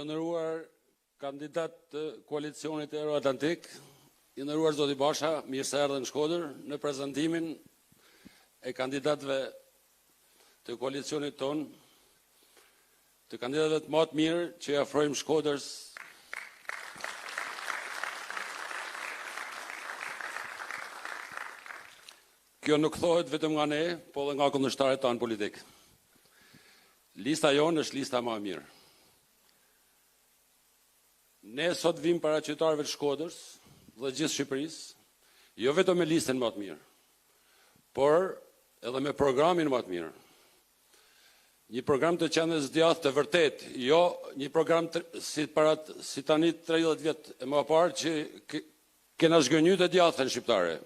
Të nderuar kandidat të koalicionit Euroatlantik, i nderuar zoti Basha, mirë se erdhën në Shkodër në prezantimin e kandidatëve të koalicionit ton, të kandidatëve të më të mirë që i afrojmë Shkodrës. Kjo nuk thohet vetëm nga ne, po dhe nga kundërshtarët tanë politik. Lista jonë është lista më e mirë. Ne sot vim para qytetarëve të Shkodrës dhe gjithë Shqipërisë, jo vetëm me listën më të mirë, por edhe me programin më të mirë. Një program të qendrës djathtë të vërtet, jo një program si tani 30 vjet e më parë që kena zgënjytë të djathtën shqiptare.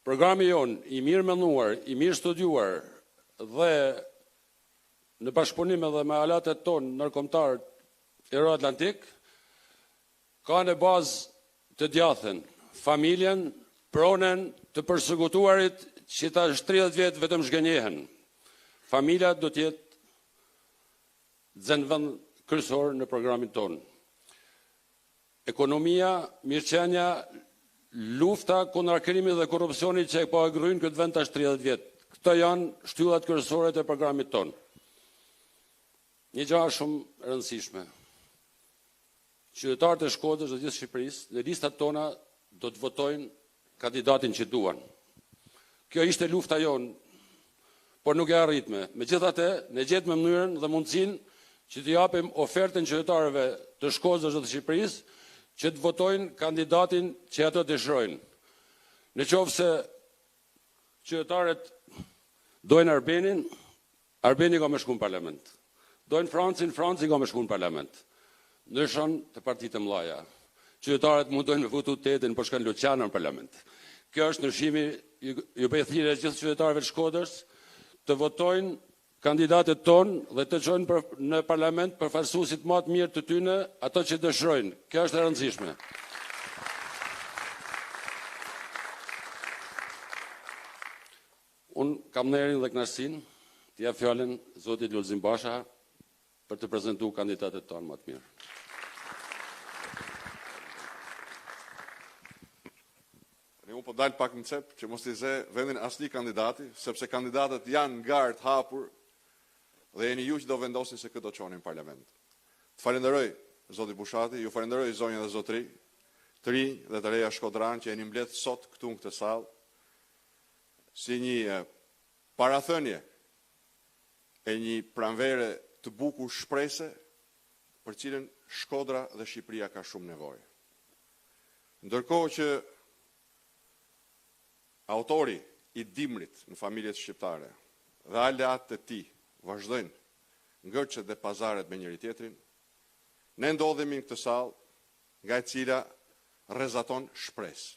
Programi jon i mirë menduar, i mirë studiuar dhe në bashkëpunim edhe me aleatet tonë ndërkombëtar Euroatlantik, ka në bazë të djathtën, familjen, pronën të përsekutuarit që tash 30 vjet vetëm zgënjehen. Familja do të jetë zënvend kryesor në programin tonë. Ekonomia, mirëqenia, lufta kundër krimit dhe korrupsionit që po e gryn këtë vend tash 30 vjet. Këto janë shtyllat kryesore të programit tonë. Një gjë shumë e rëndësishme. Qytetarët e Shkodrës dhe gjithë Shqipërisë në listat tona do të votojnë kandidatin që duan. Kjo ishte lufta jonë, por nuk e arritme. Megjithatë, ne gjetëm mënyrën dhe mundësinë që të japim ofertën qytetarëve të Shkodrës dhe të Shqipërisë që të votojnë kandidatin që ato dëshirojnë. Në qoftë se qytetarët dojnë Arbenin, Arbeni ka më shku në parlament. Dojnë Francin, Franci ka më shku në parlament. Ndryshon të partitë të mëdha. Qytetarët mundojnë me votu tetin, por shkon Luciano në parlament. Kjo është ndryshimi, ju bëj thirrje gjithë qytetarëve të Shkodrës të votojnë kandidatët tonë dhe të çojnë në parlament përfaqësuesit më të mirë të tyre, ato që dëshirojnë. Kjo është e rëndësishme. Unë kam nderin dhe kënaqësinë të jap fjalën zotit Lulzim Basha për të prezantuar kandidatët tonë më të mirë. Unë po dalë pak në cep që mos t'i ze vendin asnjë kandidati, sepse kandidatët janë gartë hapur dhe jeni ju që do vendosin se këtë do çonin në parlament. Të falenderoj zoti Bushati, ju falenderoj zonja dhe zotëri, të rinj dhe të reja shkodran që jeni mbledh sot këtu në këtë sallë si një parathënie e një pranvere të bukur shprese për cilën Shkodra dhe Shqipëria ka shumë nevojë. Ndërkohë që autori i dimrit në familjet shqiptare dhe aleat të tij vazhdojnë ngërçet dhe pazaret me njëri tjetrin, ne ndodhemi në këtë sallë nga e cila rrezaton shpresë.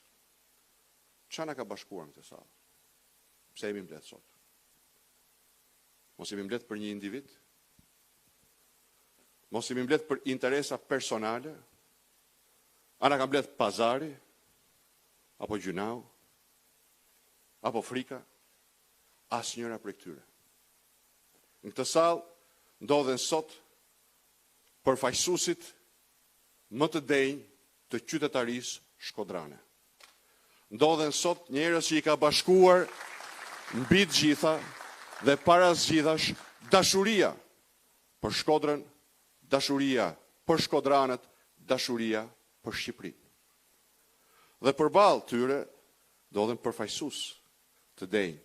Çfarë na ka bashkuar në këtë sallë? Pse jemi mbledh sot? Mos jemi mbledh për një individ? Mos jemi mbledh për interesa personale? A na ka mbledh pazari? Apo gjynau? Apo frika? Asnjëra prej këtyre. Në këtë sallë ndodhen sot përfaqësuesit më të denj të qytetarisë shkodrane. Ndodhen sot njerëz që i ka bashkuar mbi të gjitha dhe para zgjidhash dashuria për Shkodrën, dashuria për shkodranët, dashuria për Shqipërinë. Dhe përballë tyre ndodhen përfaqësues të denj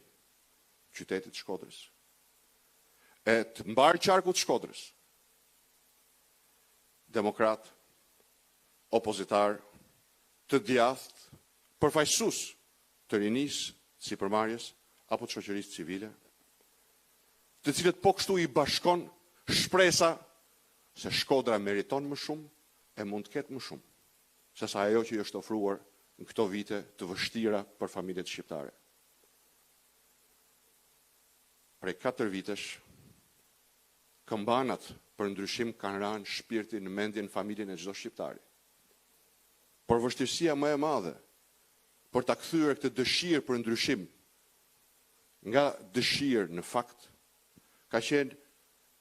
qytetit të Shkodrës, e të mbar qarkut të Shkodrës, demokrat, opozitar, të djathtë, përfaqësues të rinisë, sipërmarrjes apo të shoqërisë civile, të cilët po kështu i bashkon shpresa se Shkodra meriton më shumë e mund të ketë më shumë, se sa ajo që i është ofruar në këto vite të vështira për familjet shqiptare. Prej 4 vitesh, këmbanat për ndryshim kanë rënë shpirtin në mendjen familjen e çdo shqiptari. Por vështirësia më e madhe për ta kthyer këtë dëshirë për ndryshim nga dëshirë në fakt ka qenë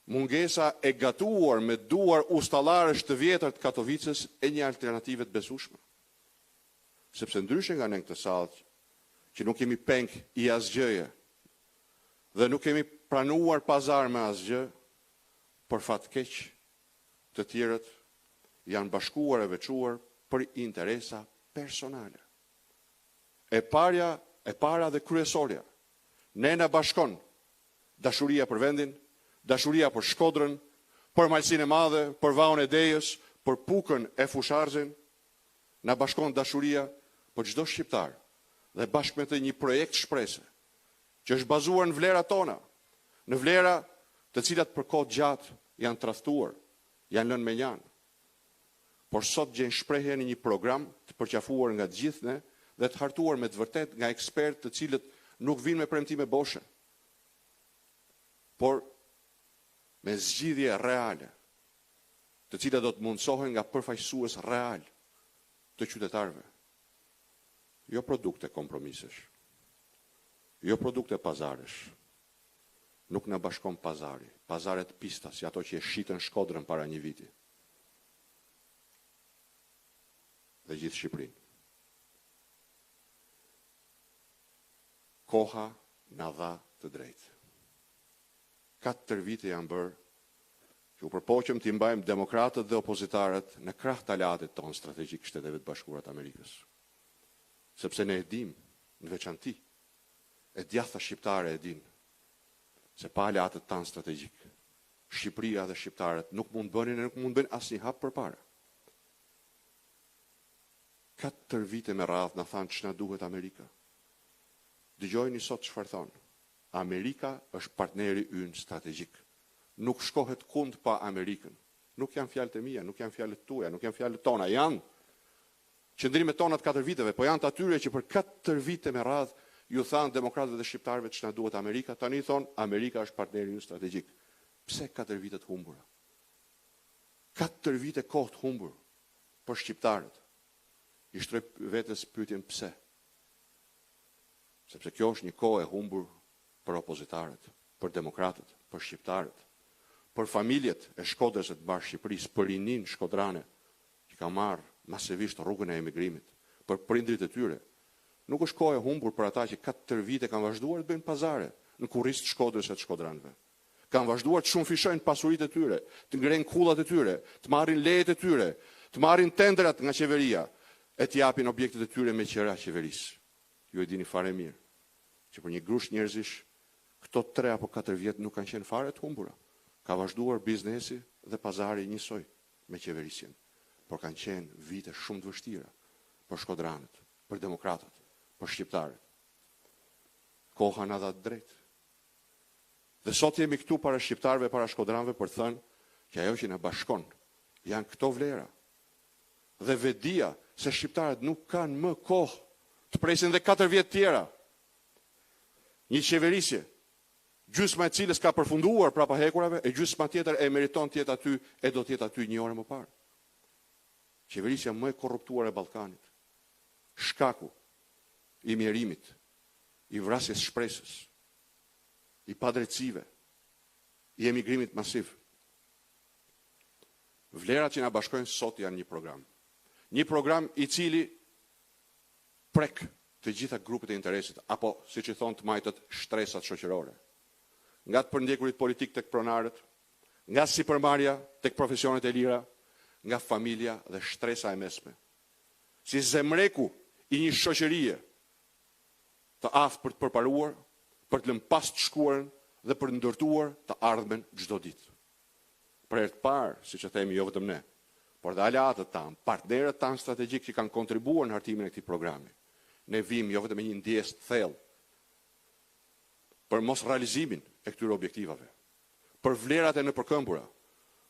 mungesa e gatuar me duar ustallarësh të vjetër të Katovicës e një alternative të besueshme. Sepse ndryshe nga ne këtë sallë, që nuk kemi peng i asgjëje dhe nuk kemi pranuar pazar me asgjë, për fat keq të tjerët janë bashkuar e veçuar për interesa personale. E para dhe kryesorja, ne na bashkon dashuria për vendin, dashuria për Shkodrën, për Malsinë e Madhe, për Vaun e Dejës, për Pukën e Fusharzin, na bashkon dashuria për çdo shqiptar dhe bashkë me të një projekt shprese, që është bazuar në vlerat tona, në vlera të cilat për kohë gjatë janë tradhtuar, janë lënë me njanë. Por sot gjen shprehje në një program të përqafuar nga të gjithë ne dhe të hartuar me të vërtet nga ekspertë të cilët nuk vinë me premtime boshe, por me zgjidhje reale, të cilat do të mundsohen nga përfaqësues real të qytetarëve. Jo produkte kompromisesh, jo produkte pazaresh. Nuk na bashkon pazari, pazaret pista, si ato që e shitën Shkodrën para një viti. Dhe gjithë Shqipërinë. Koha na dha të drejtë. 4 vite janë bërë që u përpoqëm t'i mbajmë demokratët dhe opozitarët në krah të aleatit tonë strategjik Shteteve të Bashkuara të Amerikës. Sepse ne e dim, në veçanti, e djatha shqiptare e din, se pa aleatët tanë strategjik, Shqipëria dhe shqiptarët nuk mund bënin e nuk mund bënin asnjë hap përpara. 4 vite me radhë na thanë ç'na duhet Amerika. Dëgjojeni sot çfarë thonë. Amerika është partneri ynë strategjik. Nuk shkohet kund pa Amerikën. Nuk janë fjalët e mia, nuk janë fjalët tuaja, nuk janë fjalët tona, janë qëndrimet tona të 4 viteve, po janë të atyre që për 4 vite me radhë ju thanë demokratëve dhe shqiptarëve ç'na duhet Amerika, tani thonë Amerika është partneri ynë strategjik. Pse 4 vite të humbura? 4 vite kohë të humbur për shqiptarët. I shtroj vetes pyetjen pse? Sepse kjo është një kohë e humbur për opozitarët, për demokratët, për shqiptarët, për familjet e Shkodrës së të Bashkë Shqipërisë, për rinin shkodrane që ka marrë masevisht rrugën e emigrimit, për prindrit e tyre. Nuk është kohë e humbur për ata që 4 vite kanë vazhduar të bëjnë pazare në kurrizë të Shkodrës së të shkodranëve. Kanë vazhduar të shumëfishojnë pasuritë e tyre, të ngrenë kullat e tyre, të marrin lejet e tyre, të marrin tenderat nga qeveria e të japin objektet e tyre me qira qeverisë. Ju e dini fare mirë që për një grush njerëzish këto 3 apo 4 vjet nuk kanë qenë fare të humbura. Ka vazhduar biznesi dhe pazari njësoj me qeverisjen, por kanë qenë vite shumë të vështira për shkodranët, për demokratët, për shqiptarët. Koha na dha drejt. Dhe sot jemi këtu para shqiptarëve, para shkodranëve për të thënë që ajo që na bashkon janë këto vlera. Dhe vedia se shqiptarët nuk kanë më kohë të presin dhe 4 vjet tjera. Një qeverisje, gjysma e cilës ka përfunduar prapa hekurave, e gjysma tjetër e meriton të jetë aty e do të jetë aty një orë më parë. Qeverisja më e korruptuar e Ballkanit. Shkaku i mjerimit, i vrasjes shpresës, i padrejtësive, i emigrimit masiv. Vlerat që na bashkojnë sot janë një program. Një program i cili prek të gjitha grupet e interesit, apo, si që thonë të majtët, shtresat shoqërore. Nga të përndjekurit politik tek pronarët, nga sipërmarrja tek profesionet e lira, nga familja dhe shtresa e mesme. Si zemreku i një shoqërie të aftë për të përparuar, për të lënë pas të shkuarën dhe për të ndërtuar të ardhmen çdo ditë. Për herë të parë, siç e themi jo vetëm ne, por dhe aleatët tanë, partnerët tanë strategjik që kanë kontribuar në hartimin e këtij programi. Ne vim jo vetëm me një ndjesë të thellë për mos realizimin e këtyre objektivave, për vlerat e nëpërkëmbura,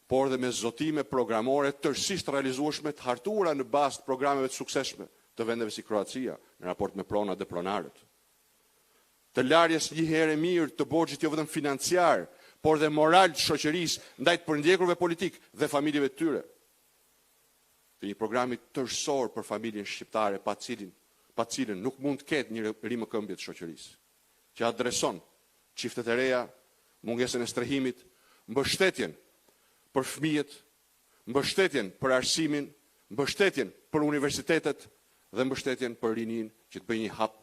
por dhe me zotime programore tërësisht realizueshme të hartuara në bazë të programeve të suksesshme të vendeve si Kroacia në raport me pronat dhe pronarët. Të larjes një herë mirë të borxhit jo vetëm financiar, por dhe moral të shoqërisë ndaj të përndjekurve politik dhe familjeve të tyre. Të një programi tërësor për familjen shqiptare pa cilën nuk mund të ketë një rimëkëmbje të shoqërisë, që adreson çiftet e reja, mungesën e strehimit, mbështetjen për fëmijët, mbështetjen për arsimin, mbështetjen për universitetet dhe mbështetjen për rinin që të bëjë një hap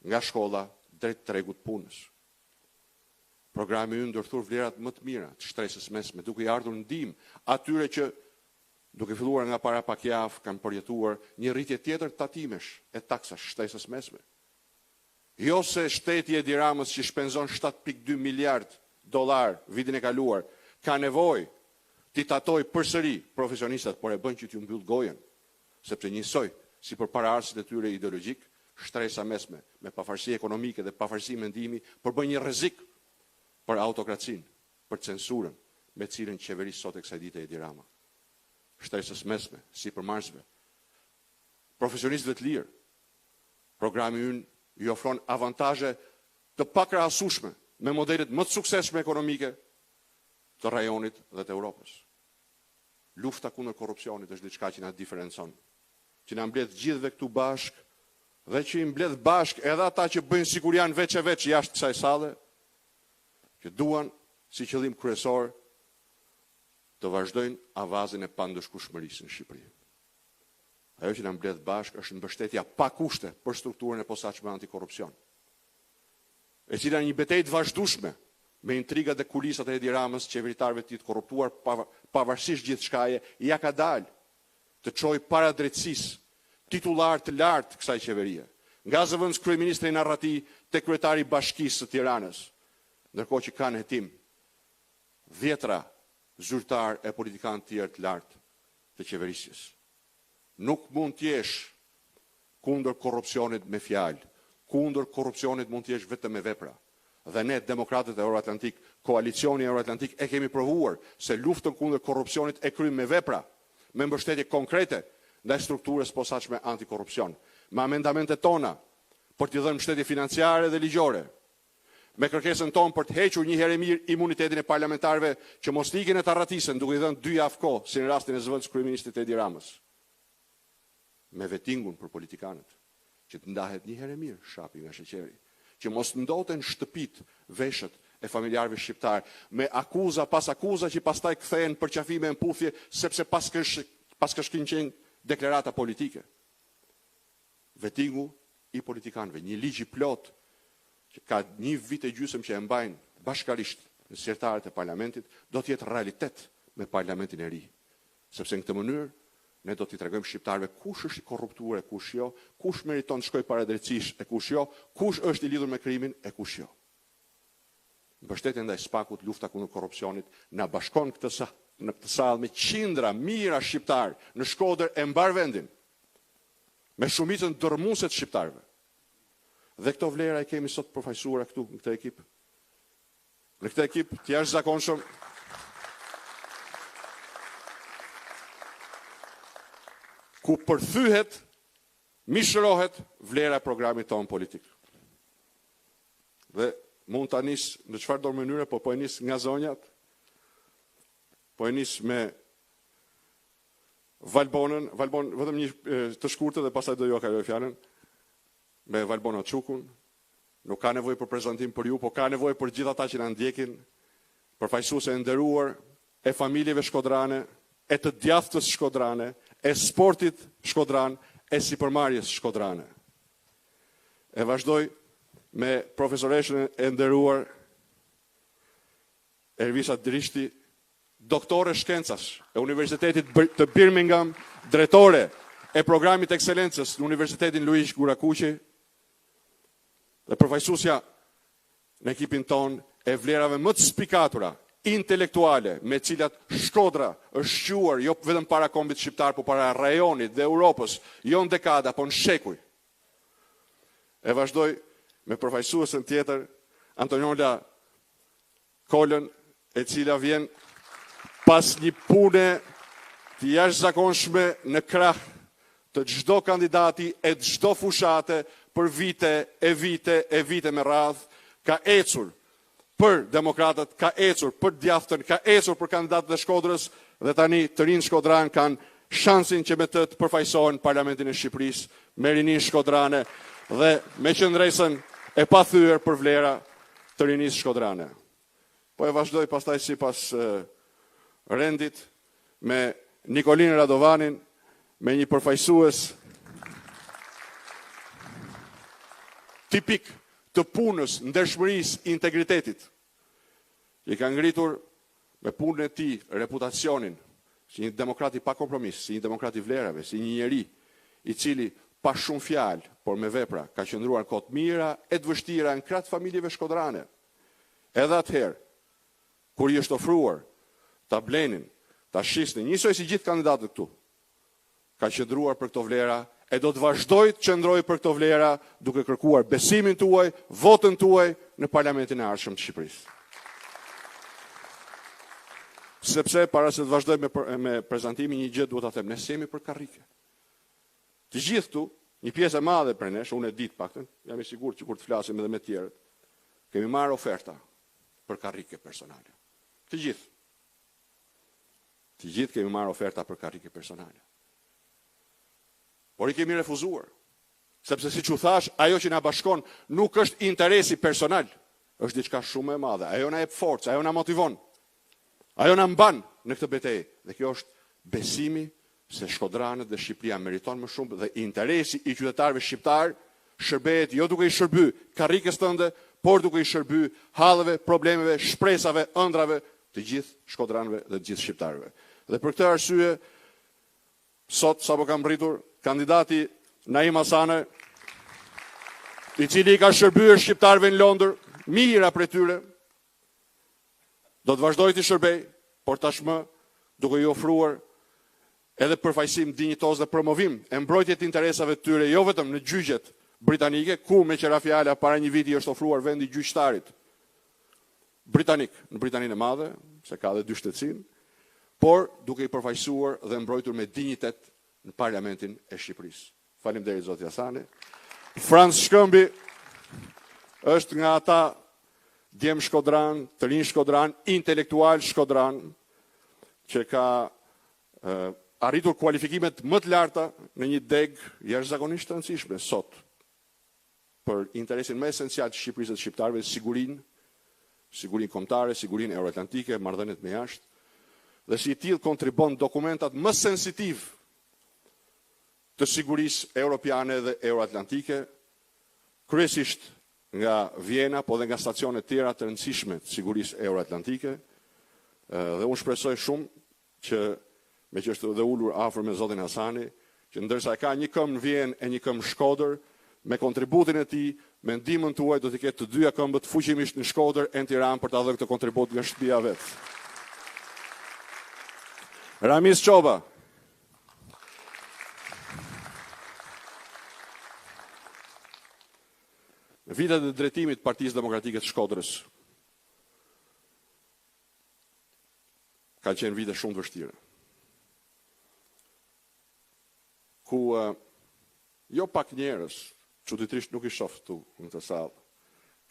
nga shkolla drejt tregut punës. Programi ynë ndërthur vlerat më të mira të shtresës mesme, duke i ardhur ndihmë atyre që duke filluar nga para pak javë kanë përjetuar një rritje tjetër tatimesh e taksash shtresës mesme. Jo se shteti Edi Ramës që shpenzon 7.2 miliard dollar vitin e kaluar ka nevojë t'i tatoj përsëri profesionistat, por e bën që t'ju mbyll gojen, sepse njësoj si përparaardhësit e tyre ideologjik, shtresa mesme me pavarësi ekonomike dhe pavarësi mendimi përbën një rrezik për autokracinë, për censurën me cilën qeverisë sot e kësaj dite Edi Rama. Shtresës mesme, si përmarrësve, profesionistëve të lirë. Programi ynë i ofron avantazhe të pakrahasueshme me modelet më të suksesshme ekonomike të rajonit dhe të Europës. Lufta kundër korrupsionit është diçka që na diferencon, që na mbledh gjithëve këtu bashk dhe që i mbledh bashk edhe ata që bëjnë sikur janë veç e veç jashtë kësaj salle, që duan si qëllim kryesor të vazhdojnë avazin e pandëshkueshmërisë në Shqipëri. Ajo që na mbledh bashk është mbështetja pa kushte për strukturën e posaçme antikorrupsion, e cila një betejë të vazhdueshme me intrigat dhe kulisat e Edi Ramës, qeveritarëve të tij të korruptuar, pavarësisht gjithçkaje, ja ka dalë të çojë para drejtësisë titullar të lartë kësaj qeverie, nga zëvendës kryeministri Narrati te kryetari i Bashkisë së Tiranës, ndërkohë që kanë hetim dhjetra zyrtar e politikanë të tjerë të lartë të qeverisjes. Nuk mund të jesh kundër korrupsionit me fjalë, kundër korrupsionit mund të jesh vetëm me vepra. Dhe ne, demokratët e Euroatlantik, koalicioni Euroatlantik, e kemi provuar se luftën kundër korrupsionit e kryjmë me vepra, me mbështetje konkrete ndaj strukturës posaçme antikorrupsion, me amendamentet tona për t'i dhënë mbështetje financiare dhe ligjore, me kërkesën tonë për të hequr një herë mirë imunitetin e parlamentarëve që mos ligjën e të arratisen duke i dhënë 2 javë kohë, si në rastin e zëvendës kryeministit Edi Ramës, me vetingun për politikanët, që të ndahet një herë mirë shapi nga sheqeri, që mos ndoten shtëpit, veshët e familjarëve shqiptar, me akuza pas akuza që pastaj kthehen për qafime e mputhje, sepse pas këshkin qenë deklarata politike. Vetingu i politikanëve, një ligj i plot, që ka 1 vit e gjysmë që e mbajnë bashkarisht në zyrtarët e parlamentit, do të jetë realitet me parlamentin e ri. Sepse në këtë mënyrë, ne do t'i tregojmë shqiptarëve kush është i korruptuar e kush jo, kush meriton të shkojë para drejtësisë e kush jo, kush është i lidhur me krimin e kush jo. Mbështetja ndaj SPAK-ut, lufta kundër korrupsionit, na bashkon në këtë sallë me qindra mira shqiptar në Shkodër e mbar vendin, me shumicën dërmuese të shqiptarëve. Dhe këto vlera e kemi sot përfaqësuara këtu në këtë ekip. Në këtë ekip të jashtëzakonshëm, ku përthyhet, mishërohet vlera e programit tonë politik. Dhe mund ta nis në çfarë do mënyre, po e nis nga zonjat, po e nis me Valbonën, vetëm një të shkurtër dhe pastaj do ju kaloj fjalën, me Valbona Çukun, nuk ka nevojë për prezantim për ju, po ka nevojë për gjithë ata që na ndjekin, përfaqësuese e nderuar e familjeve shkodrane, e të djathtës shkodrane, e sportit shkodran, e sipërmarrjes shkodrane. E vazhdoj me profesoreshën e nderuar Ervisa Drishti, doktore shkencash e Universitetit të Birmingham, drejtore e programit ekselencës në Universitetin Luish Gurakuqi, dhe përfaqësuesja në ekipin ton e vlerave më të spikatura intelektuale me cilat Shkodra është quar jo vetëm para kombit shqiptar, por para rajonit dhe Europës, jo në dekada, po në shekuj. E vazhdoj me përfaqësuesen tjetër, Antoniola Kolën, e cila vjen pas një pune të jashtëzakonshme në krah të çdo kandidati e çdo fushate për vite me radhë, ka ecur për demokratët, ka ecur për djathtën, ka ecur për kandidatët e Shkodrës, dhe tani të rinë shkodran kanë shansin që me të përfaqësohen Parlamentin e Shqipërisë, me rinin shkodrane dhe me qëndresën e pathyer për vlera të rinisë shkodrane. po e vazhdoj pastaj sipas rendit me Nikolin Radovanin, me një përfaqësues tipik të punës, ndershmërisë, integritetit, që ka ngritur me punën e tij reputacionin si një demokrat i pa kompromis, si një demokrat i vlerave, si një njeri i cili pa shumë fjalë, por me vepra, ka qëndruar kohë të mira e të vështira në krah të familjeve shkodrane. Edhe atëherë, kur i është ofruar ta blenin, ta shisnin, njësoj si gjithë kandidatët këtu, ka qëndruar për këto vlera e do të vazhdoj të qëndroj për këto vlera duke kërkuar besimin tuaj, votën tuaj në parlamentin e ardhshëm të Shqipërisë. Sepse para se të vazhdoj me prezantimin, një gjë duhet ta them, ne jemi për karrike. Të gjithë këtu, një pjesë e madhe për nesh, unë e di të paktën, jam i sigurt që kur të flasim edhe me të tjerët, kemi marrë oferta për karrike personale. Të gjithë. Të gjithë kemi marrë oferta për karrike personale. Por i kemi refuzuar. Sepse siç u thash, ajo që na bashkon nuk është interesi personal, është diçka shumë e madhe. Ajo na jep forcë, ajo na motivon. Ajo na mban në këtë betejë. Dhe kjo është besimi se shkodranët dhe Shqipëria meriton më shumë dhe interesi i qytetarëve shqiptar shërbehet jo duke i shërby karrikës tënde, por duke i shërby hallëve, problemeve, shpresave, ëndrave të gjithë shkodranëve dhe të gjithë shqiptarëve. Dhe për këtë arsye, sot sapo kam rritur kandidati Naim Asane, i cili i ka shërbyer shqiptarëve në Londër, mira prej tyre, do të vazhdoj të shërbej, por tashmë duke i ofruar edhe përfaqësim dinjitoz dhe promovim e mbrojtje të interesave të tyre, jo vetëm në gjyqet britanike, ku me qëra fjala para një viti është ofruar vendi gjyqtarit britanik në Britaninë e Madhe, se ka dhe dy shtetësinë, por duke i përfaqësuar dhe mbrojtur me dinjitet në parlamentin e Shqipërisë. Faleminderit zoti Asane. Franz Shkëmbi është nga ata djem shkodran, të rinj shkodran, intelektual shkodran, që ka arritur kualifikimet më të larta në një deg jashtëzakonisht të rëndësishme sot për interesin më esencial të Shqipërisë dhe të shqiptarëve, sigurinë kombëtare, sigurinë euroatlantike, marrëdhëniet me jashtë, dhe si i tillë kontribon dokumentat më sensitiv të sigurisë europiane dhe euroatlantike, kryesisht nga Vjena, po dhe nga stacionet tjera të rëndësishme të sigurisë euroatlantike, dhe unë shpresoj shumë që me që është dhe ullur afër me zotin Hasani, që ndërsa ka një këmbë në Vjenë e një këmbë në Shkodër, me kontributin e tij, me ndihmën tuaj do të ketë të dyja këmbët fuqimisht në Shkodër e në Tiranë për ta dhënë këtë kontribut nga shtëpia vet. Ramiz Çoba. Në vitet e drejtimit të Partisë Demokratike të Shkodrës kanë qenë vite shumë të vështira, ku jo pak njerëz, çuditërisht nuk i shoh këtu në këtë sallë,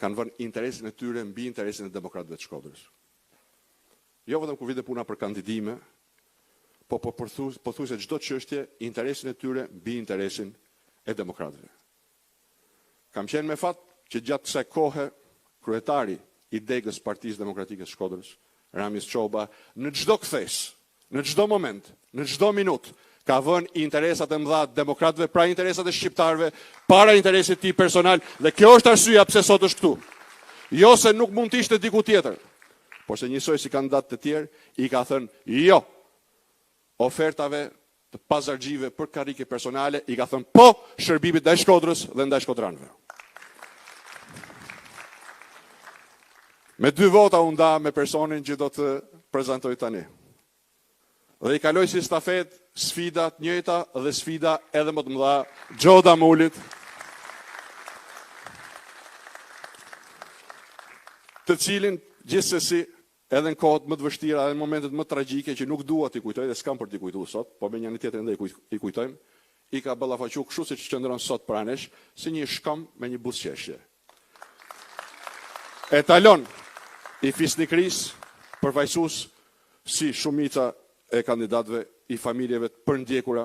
kanë vënë interesin e tyre mbi interesin e demokratëve të Shkodrës. Jo vetëm kur vite puna për kandidime, po pothuajse çdo çështje, interesin e tyre mbi interesin e demokratëve. Kam qenë me fat që gjatë kësaj kohe, kryetari i degës Partisë Demokratike të Shkodrës, Ramiz Çoba, në çdo kthes, në çdo moment, në çdo minutë, ka vënë interesat e mëdha të demokratëve pra interesat e shqiptarëve para interesit të tij personal, dhe kjo është arsyeja pse sot është këtu. Jo se nuk mund të ishte diku tjetër, por se njësoj si kandidatë të tjerë i ka thënë jo ofertave të pazargjive për karrike personale, i ka thënë po shërbimit ndaj Shkodrës dhe ndaj shkodranëve. Me 2 vota u nda me personin që do të prezantoj tani. Dhe i kaloj si stafet sfida të njëjta dhe sfida edhe më të mëdha, Gjo Damulit, të cilin gjithsesi edhe në kohët më të vështira, edhe në momentet më tragjike që nuk dua t'i kujtoj dhe s'kam për t'i kujtuar sot, po me një tjetër ende i kujtojmë, i ka ballafaqur kështu siç qëndron sot pranesh, si një shkëm me një buzëqeshje. Etalon i fisnikërisë, përfaqësues si shumica e kandidatëve i familjeve të përndjekura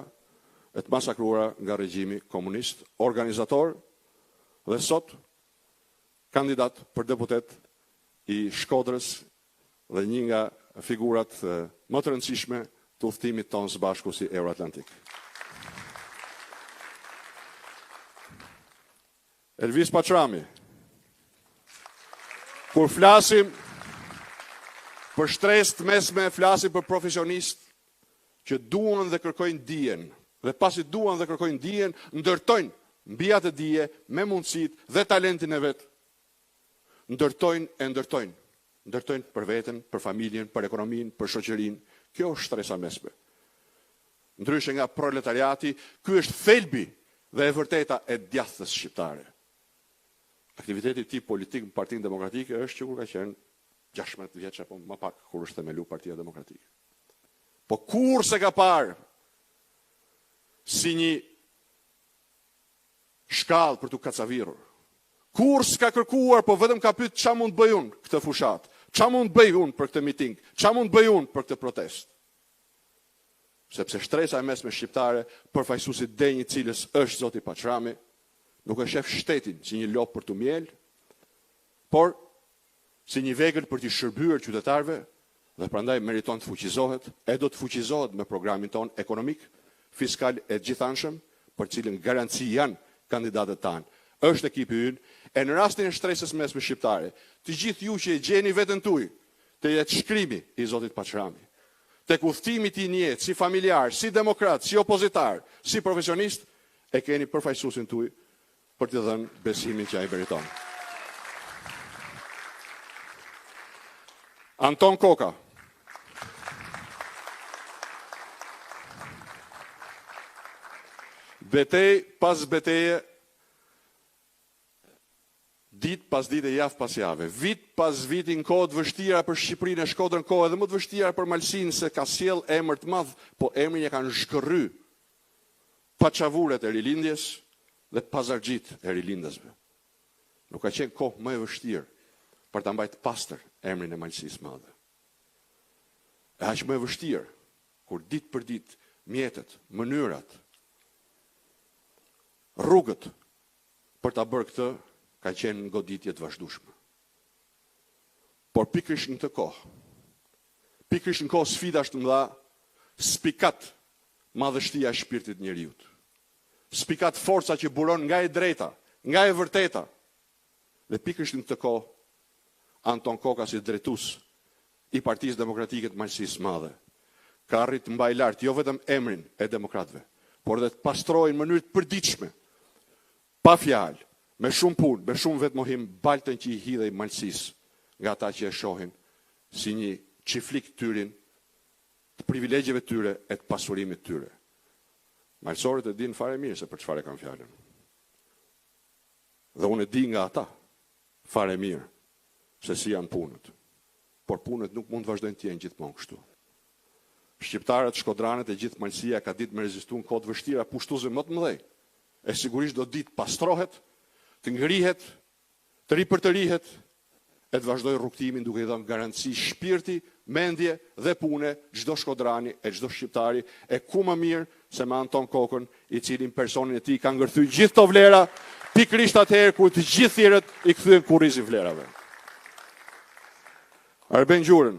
e të masakruara nga regjimi komunist, organizator dhe sot kandidat për deputet i Shkodrës dhe një nga figurat më të rëndësishme të udhëtimit tonë së bashku si Euroatlantik. Elvis Pachrami. Kur flasim për shtresë të mesme, flasim për profesionistë që duan dhe kërkojnë dijen, dhe pasi duan dhe kërkojnë dijen, ndërtojnë mbi atë dije me mundësitë dhe talentin e vet. Ndërtojnë për veten, për familjen, për ekonominë, për shoqërinë. Kjo është shtresa mesme. Ndryshe nga proletariati, ky është thelbi dhe e vërteta e djathtës shqiptare. Aktiviteti i tij politik në Partinë Demokratike është që kur ka qenë 16 vjeç apo më pak kur është themelu Partia Demokratike. Po kur se ka parë si një shkallë për t'u kacavirur. Kur s'ka kërkuar, po vetëm ka pyet ç'a mund bëj unë këtë fushat, ç'a mund bëj unë për këtë miting, ç'a mund bëj unë për këtë protestë. Sepse shtresa e mesme shqiptare, përfaqësuesi denj i cilës është zoti Pachrami, nuk e shef shtetin si një lopë për t'u miel, por si një vegël për t'i shërbyer qytetarëve, dhe prandaj meriton të fuqizohet, e do të fuqizohet me programin ton ekonomik, fiskal e gjithanshëm, për cilën garanci janë kandidatët tanë. Është ekipi ynë, e në rastin e shtresës mesme shqiptare, të gjithë ju që e gjeni veten tuaj, të jetë shkrimi i zotit Pachrami, tek udhtimi i një jetë, si familjar, si demokrat, si opozitar, si profesionist, e keni përfaqësuesin tuaj për të dhënë besimin që ai meriton. Anton Koka. Betej pas beteje, ditë pas dite, javë pas jave, vit pas viti në kohë të vështira për Shqipërinë, e Shkodrën kohë edhe më të vështira për Malsinë, se ka sjell emër të madh, po emrin e kanë zhkërry paçavuret e rilindjes dhe pazarxhit e rilindësve. Nuk ka qenë kohë më e vështirë për ta mbajtur pastër emrin e Malsisë madhe. E aq më e vështirë kur ditë për ditë mjetet, mënyrat, rrugët për ta bërë këtë ka qenë në goditje të vazhdueshme. Por pikërisht në këtë kohë, pikërisht në kohë sfidash të mëdha, spikat madhështia e shpirtit njeriut. Spikat forca që buron nga e drejta, nga e vërteta. Dhe pikërisht në këtë kohë, Anton Koka si drejtues i Partisë Demokratike të Malsisë Madhe ka arrit të mbaj lart jo vetëm emrin e demokratëve, por dhe të pastrojë në mënyrë të përditshme, pa fjalë, me shumë punë, me shumë vetmohim, baltën që i hidhej Malsisë nga ata që e shohin si një çiflik tyrin të privilegjeve tyre e të pasurimit tyre. Malsorët e dinë fare mirë se për çfarë kanë fjalën. Dhe unë e di nga ata fare mirë se si janë punët. Por punët nuk mund të vazhdojnë të jenë gjithmonë kështu. Shqiptarët, shkodranët e gjithë Malësia ka ditë me rezistuar në kohë të vështira pushtuese më të mëdhej. E sigurisht do ditë pastrohet, të ngrihet, të ripërtërihet, e të vazhdojë rrugtimin duke i dhënë garanci shpirti, mendje dhe pune çdo shkodrani e çdo shqiptari, e ku më mirë se me Anton Kokën, i cili personin e tij ka ngërthyer gjithë këto vlera, pikërisht atëherë kur të gjithë tjerët i kthyen kurrizin vlerave. Arben Gjurën.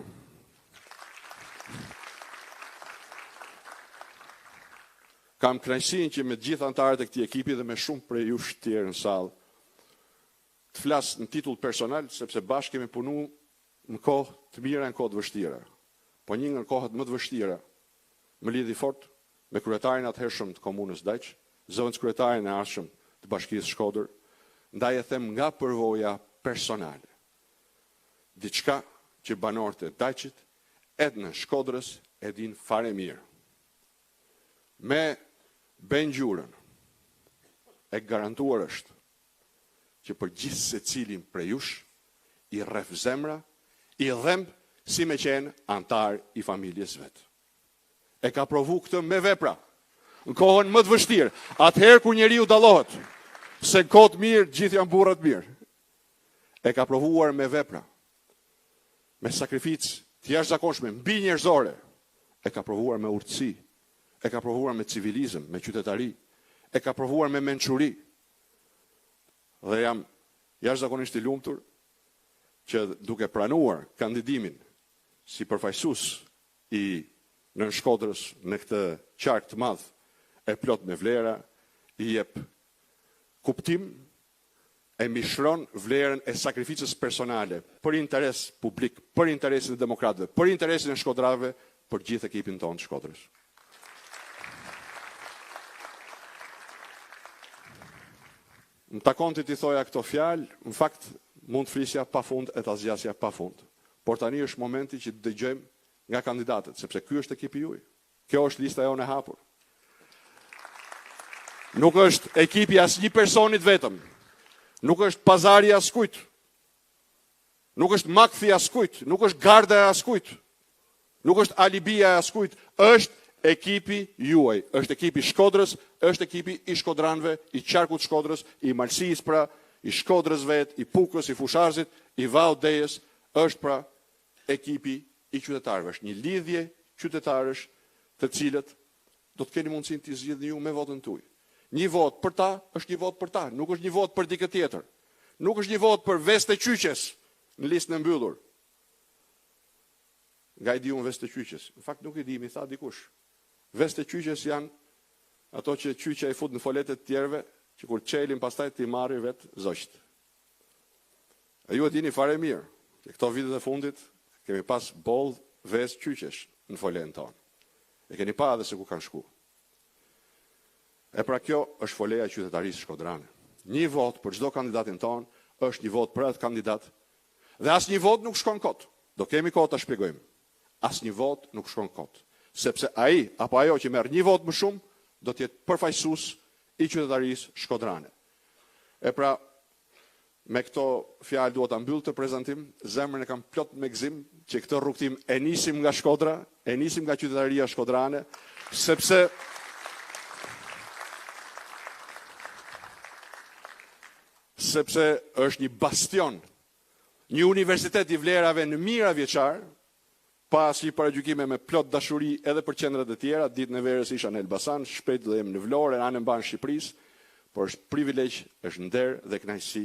Kam kënaqësinë që me të gjithë anëtarët e këtij ekipi dhe me shumë prej jush të tjerë në sallë të flas në titull personal, sepse bashkë kemi punuar në kohë të mira, në kohë të vështira. Po një nga kohët më të vështira më lidhi fort me kryetarin atëhershëm të komunës Dajç, zëvendës kryetarin e ardhshëm të Bashkisë Shkodër, ndaj e them nga përvoja personale. Diçka që banorët e Dajçit edhe në Shkodrës e din fare mirë. Me Ben Gjurën e garantuar është që për gjithë se cilin prej jush i rref zemra, i dhemb si me qenë antar i familjes vetë. E ka provu këtë me vepra, në kohën më të vështirë, atëherë kur njeriu dallohet, se në kohë të mirë gjithë janë burrat mirë. E ka provuar me vepra, me sakrificë të jashtëzakonshme, mbi njerëzore, e ka provuar me urtësi, e ka provuar me civilizëm, me qytetari, e ka provuar me mençuri. Dhe jam jashtëzakonisht i lumtur që duke pranuar kandidimin si përfaqësues i Nën Shkodrës në këtë qark të madh e plot me vlera, i jep kuptim, e mishron vlerën e sakrificës personale për interes publik, për interesin e demokratëve, për interesin e shkodrave, për gjithë ekipin tonë të Shkodrës. Më takonti t'i thoja këto fjalë, në fakt mund të flisja pa fund e ta zgjasja pa fund. Por tani është momenti që të dëgjojmë nga kandidatët, sepse ky është ekipi juaj. Kjo është lista jonë e hapur. Nuk është ekipi asnjë personit vetëm. Nuk është pazari askujt. Nuk është makthi askujt, nuk është garda e askujt. Nuk është alibia e askujt, është ekipi juaj, është ekipi Shkodrës, është ekipi i shkodranëve, i qarkut Shkodrës, i Malësisë pra, i Shkodrës vet, i Pukës, i Fusharzit, i Vaudejës, është pra ekipi i qytetarëve. Është një lidhje qytetarësh të cilët do të keni mundësinë të zgjidhni ju me votën tuaj. Një vot për ta është një vot për ta, nuk është një vot për dikë tjetër. Nuk është një vot për vestë e qyqes në listën e mbyllur. Nga i di unë vestë e qyqes. Në fakt nuk i di, mi tha dikush. Vestë e qyqes janë ato që qyqja i fut në foletet tjerve, që kur qelin pastaj ti marri vetë zoqt. E ju e dini fare mirë, që këto vitet e fundit kemi pas boll vestë qyqesh në folen tonë. E keni pa edhe se ku kanë shku. E pra kjo është foleja e qytetarisë shkodrane. Një vot për çdo kandidatin ton është një vot për atë kandidat. Dhe asnjë vot nuk shkon kot. Do kemi kohë ta shpjegojmë. Asnjë vot nuk shkon kot, sepse ai apo ajo që merr një vot më shumë do të jetë përfaqësues i qytetarisë shkodrane. E pra me këto fjalë dua ta mbyll të prezantim, zemrën e kam plot me gëzim që këtë rrugtim e nisim nga Shkodra, e nisim nga qytetaria shkodrane, sepse është një bastion, një universitet i vlerave në mijëra vjeçar, pas një paragjykime me plot dashuri edhe për qendrat e tjera, ditën e verës isha në Elbasan, shpejt do jem në Vlorë, në anën mban Shqipërisë, por është privilegj, është nder dhe kënaqësi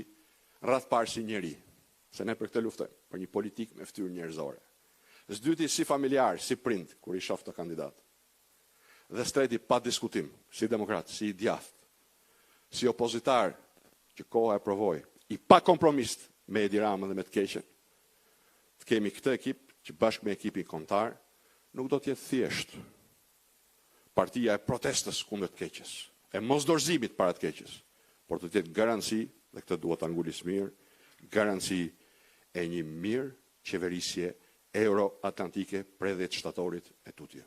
rreth parë si njeri, se ne për këtë luftojmë, për një politik me fytyrë njerëzore. S'dyti si familjar, si prind, kur i shoh të kandidat. Dhe s'treti pa diskutim, si demokrat, si i djathtë, si opozitar, që koha e provoj, i pa kompromist me Edi Ramën dhe me të keqen, të kemi këtë ekip që bashkë me ekipin kombëtar nuk do të jetë thjesht partia e protestës kundër të keqes, e mosdorëzimit para të keqes, por do të jetë garanci, dhe këtë duhet ta ngulis mirë, garanci e një mirë qeverisje euro-atlantike prej 10 shtatorit e tutje.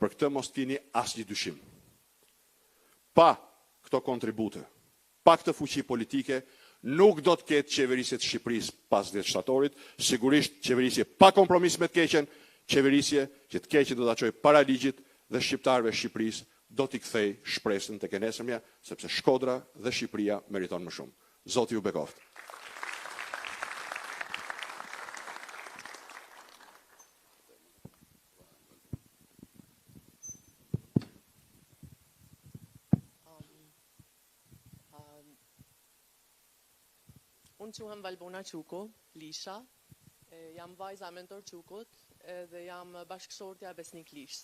Për këtë mos keni asnjë dyshim. Pa këto kontribute, pa këtë fuqi politike, nuk do të ketë qeverisje të Shqipërisë pas 10 shtatorit, sigurisht qeverisje pa kompromis me të keqen, qeverisje që të keqen do ta çojë para ligjit dhe shqiptarëve Shqipërisë do t'i kthej shpresën tek e nesërmja, sepse Shkodra dhe Shqipëria meriton më shumë. Zoti ju bekoft. Unë quhem Valbona Quko, Lisha, jam vajza mentor Qukut dhe jam bashkëshortja e Besnik Lishës.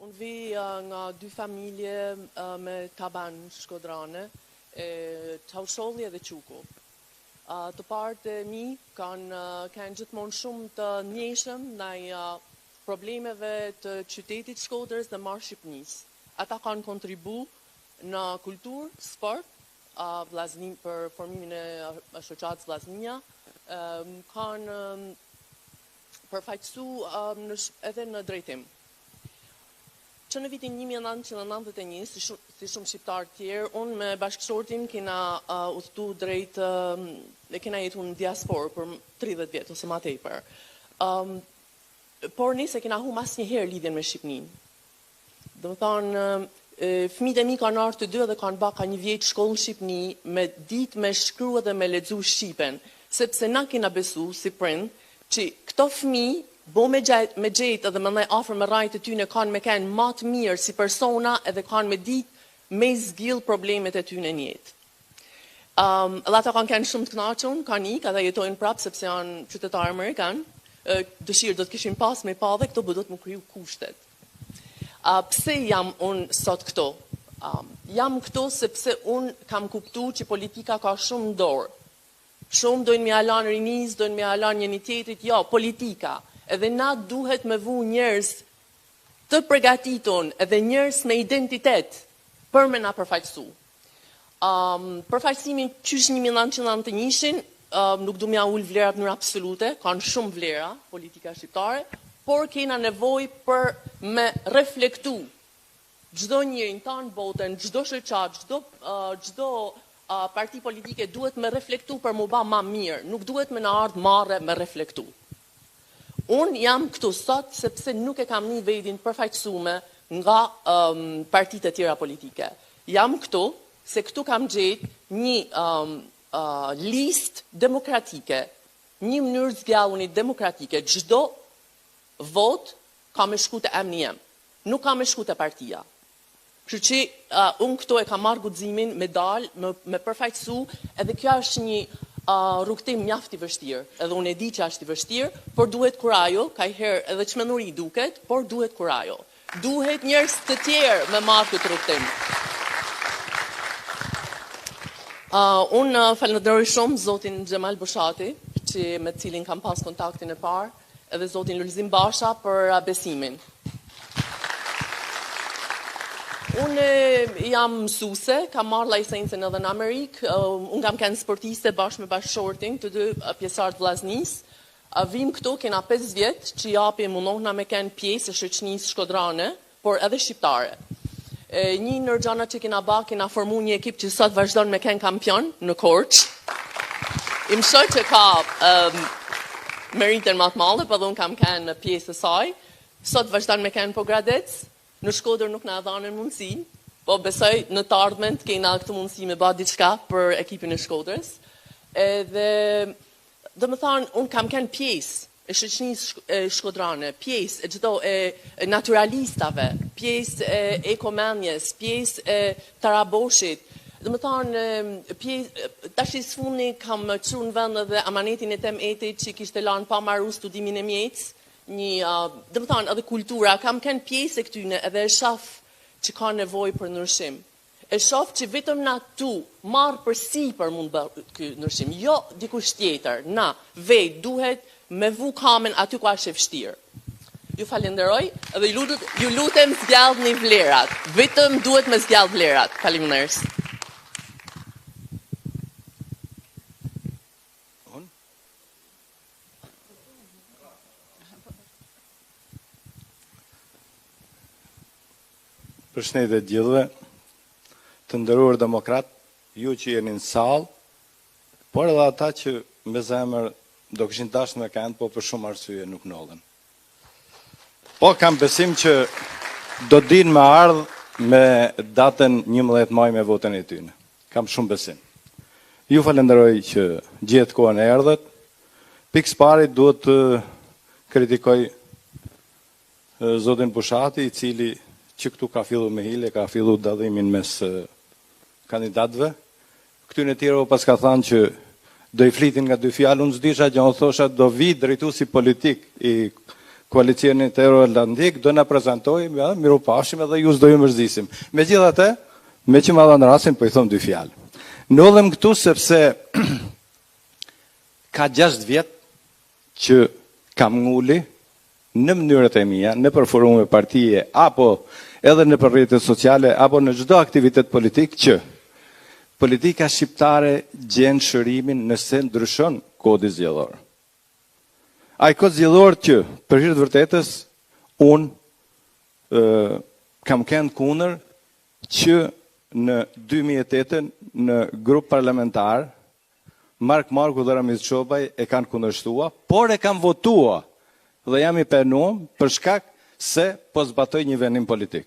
Unë vi nga 2 familje me taban shkodrane, Çausholli dhe Quku. Të parët e mi kanë gjithmonë shumë të njëshëm ndaj problemeve të qytetit Shkodrës dhe marrë Shqipënisë. Ata kanë kontribu në kulturë, sport, vllaznim për formimin e shoqatës Vllaznia, kanë përfaqësu edhe në drejtim. Që në vitin 1991, si shumë shqiptarë tjerë, unë me bashkëshortin kena udhëtu drejt, kena jetu në diasporë për 30 vjetë ose ma tepër. Por ne se kena humbur asnjëherë lidhjen me Shqipëninë. Do të thonë, fëmijët e mi kanë ardhur të dy dhe kanë bërë ka një vjet shkollë në Shqipëni me ditë me shkruar dhe me lexu shqipen, sepse na kena besu si prind që këto fëmijë bo me gjetë edhe më ndaj afër me rajt e tyne kanë me kanë më të mirë si persona edhe kanë me ditë me zgjidh problemet e tyne në jetë. Edhe ata kanë qenë shumë të kënaqur, kanë ikë edhe jetojnë prapë sepse janë qytetarë amerikan. Dëshirë do të kishin pas me pa dhe këto do të më kriju kushtet. Pse jam unë sot këto? Jam këto sepse unë kam kuptu që politika ka shumë dorë. Shumë dojnë me alan rinis, dojnë me alan njëni tjetrit, jo, politika. Edhe na duhet me vu njerëz të përgatiton edhe njerëz me identitet për me na përfaqësu. Përfaqësimin qysh 1991 nuk du mja ullë vlerat në absolute, kanë shumë vlera politika shqiptare, por kena nevoj për me reflektu gjdo njërin tanë botën, gjdo shëqat, gjdo parti politike duhet me reflektu për mu ba ma mirë, nuk duhet me në ardhë marre me reflektu. Unë jam këtu sot sepse nuk e kam një vedin përfaqësume nga partit e tjera politike. Jam këtu se këtu kam gjetë një list demokratike, një mënyrë zgjallënit demokratike, gjdo vot ka me shku të emniem, nuk ka me shku të partia. Kështu që unë këto e ka marrë guximin me dalë, me përfaqësu, edhe kjo është një rrugtim mjaft i vështirë, edhe unë e di që është i vështirë, por duhet kurajo, ka i herë edhe çmenuri duket, por duhet kurajo. Duhet njerëz të tjerë me marrë këtë rrugtim. Unë falenderoj shumë zotin Xhemal Bushati, që me cilin kam pas kontaktin e parë, edhe zotin Lulzim Basha për besimin. Unë jam mësuse, kam marrë licencën edhe në Amerikë, unë kam qenë sportiste bashkë me bashkëshortin, të dy pjesartë vllaznis. Vim këtu, kena 5 vjetë, që japi mundohna me kenë pjesë e shoqënisë shkodrane, por edhe shqiptare. Një nër gjana që kena ba, kena formu një ekip që sot vazhdon me kenë kampion në Korç. I mësoj që ka meritën më të madhe, për dhe unë kam kenë pjesë e saj. Sot vazhdon me kenë po Gradec, në Shkodër nuk na dhanën mundësi, po besoj në të ardhmen të kena këtë mundësi me ba diçka për ekipin e Shkodrës. Dhe dhe më thanë, unë kam kenë pjesë e shoqënisë shkodrane, pjesë e çdo e naturalistave, pjesë e ekomenjes, pjesë e Taraboshit. Dhe më thonë, tash i sfuni kam çu në vend edhe amanetin e tem etit që kishte lanë pa marru studimin e mjetës, dhe më thonë edhe kultura, kam kënë pjesë e këtyne edhe e shaf që ka nevojë për ndryshim. E shoh që vetëm na tu marrë përsi për mund bërë ky ndryshim, jo dikush tjetër, na vetë duhet me vu kamen aty ku është e vështirë. Ju falenderoj edhe ju lutem zgjallni vlerat. Vetëm duhet me zgjall vlerat. Faleminderit. Përshëndetje të gjithëve, të nderuar demokrat, ju që jeni në sallë, por edhe ata që me zemër do kishin dashur me kanë, po për shumë arsye nuk ndodhen. Po kam besim që do din me ardh me datën 11 maj me votën e tyre. Kam shumë besim. Ju falenderoj që gjetë kohën e erdhët. Pikës pari duhet të kritikoj zotin Bushati, i cili që këtu ka fillu me hile, ka fillu dallimin mes kandidatëve. Këtyre tjerë pas ka thënë që do i flitin nga 2 fjalë, unë s'disha që unë thosha do vi drejtuesi politik i koalicionit euroatlantik, do na prezantoj, miru pashim edhe ju s'do ju mërzisim. Megjithatë, me që ma dhanë rastin, po i thom 2 fjalë. Ndodhem këtu sepse ka 6 vjet që kam nguli në mënyrët e mia, në forume partije, apo edhe në rrjetet sociale, apo në çdo aktivitet politik që politika shqiptare gjen shërimin nëse ndryshon kodi zgjedhor. Ai kod zgjedhor që për hir të vërtetës unë kam qenë kundër që në 2008 në grup parlamentar Mark Marku dhe Ramiz Çobaj e kanë kundërshtuar, por e kanë votuar dhe jam i pranuar për shkak se po zbatoj një vendim politik.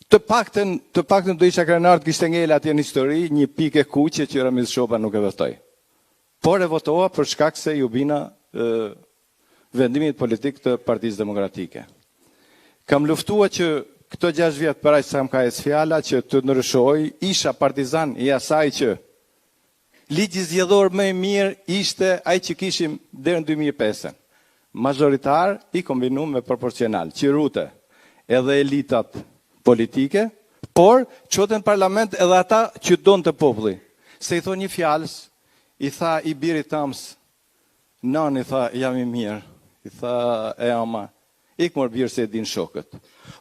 Të paktën do isha krenar të kishte ngel atje në histori një pikë kuqe që Ramiz Çoba nuk e votoi. Por e votova për shkak se ju bina vendimit politik të Partisë Demokratike. Kam luftuar që këto 6 vjet para sa më ka fjala që të ndryshoj, isha partizan i asaj që ligji zgjedhor më i mirë ishte ai që kishim deri në 2005. Majoritar i kombinuar me proporcional, që rute edhe elitat politike, por çoten parlament edhe ata që donte populli. Se i thonë një fjalës, i tha i birit tams, nani tha jam i mirë, i tha e ama, ik mor birë se e din shokët.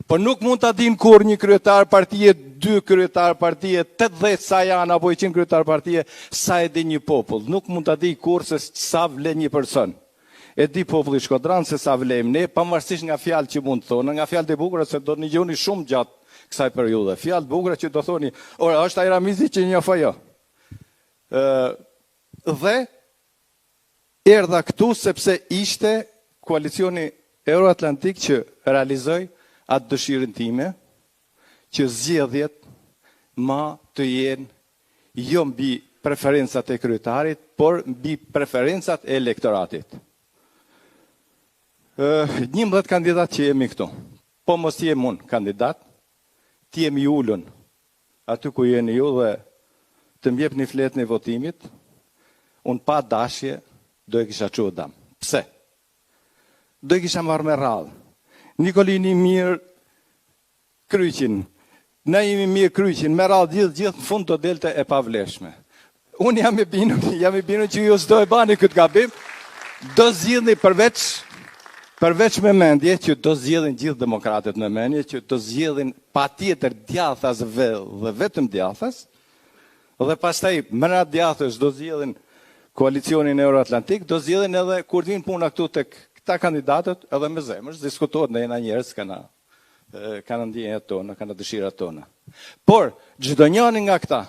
Po nuk mund ta din kur një kryetar partie, 2 kryetar partie, 80 sa janë apo 100 kryetar partie, sa e di një popull. Nuk mund ta di kur se sa vlen një person. E di populli Shkodran se sa vlejmë ne, pavarësisht nga fjalë që mund të thonë, nga fjalët e bukura se do të ngjoni shumë gjatë kësaj periudhe. Fjalë të bukura që do thoni, ora është ai Ramizi që njoh ajo. Dhe erdha këtu sepse ishte koalicioni Euroatlantik që realizoi atë dëshirën time që zgjedhjet ma të jenë jo mbi preferencat e kryetarit, por mbi preferencat e elektoratit. 11 kandidat që jemi këtu. Po mos jem unë kandidat, ti jemi ullën aty ku jeni ju dhe të mbjepni fletën e votimit, unë pa dashje do e kisha quë dam. Pse? Do e kisha marrë me radhë. Nikolini mirë Kryqin, ne jemi mirë Kryqin, me radhë gjithë në fund të delte e pavleshme. Unë jam i binur që ju s'do e bani këtë gabim, do zgjidhni përveç me mendje që do zgjedhin gjithë demokratët me mendje, që do zgjedhin patjetër djathas dhe vetëm djathas, dhe pastaj mëna djathës do zgjedhin koalicionin Euroatlantik, do zgjedhin edhe kur vinë puna këtu tek këta kandidatët edhe me zemër, diskutohet në njerëz kanë ndjenjat tona, kanë dëshirat tona. Por çdo njëri nga këta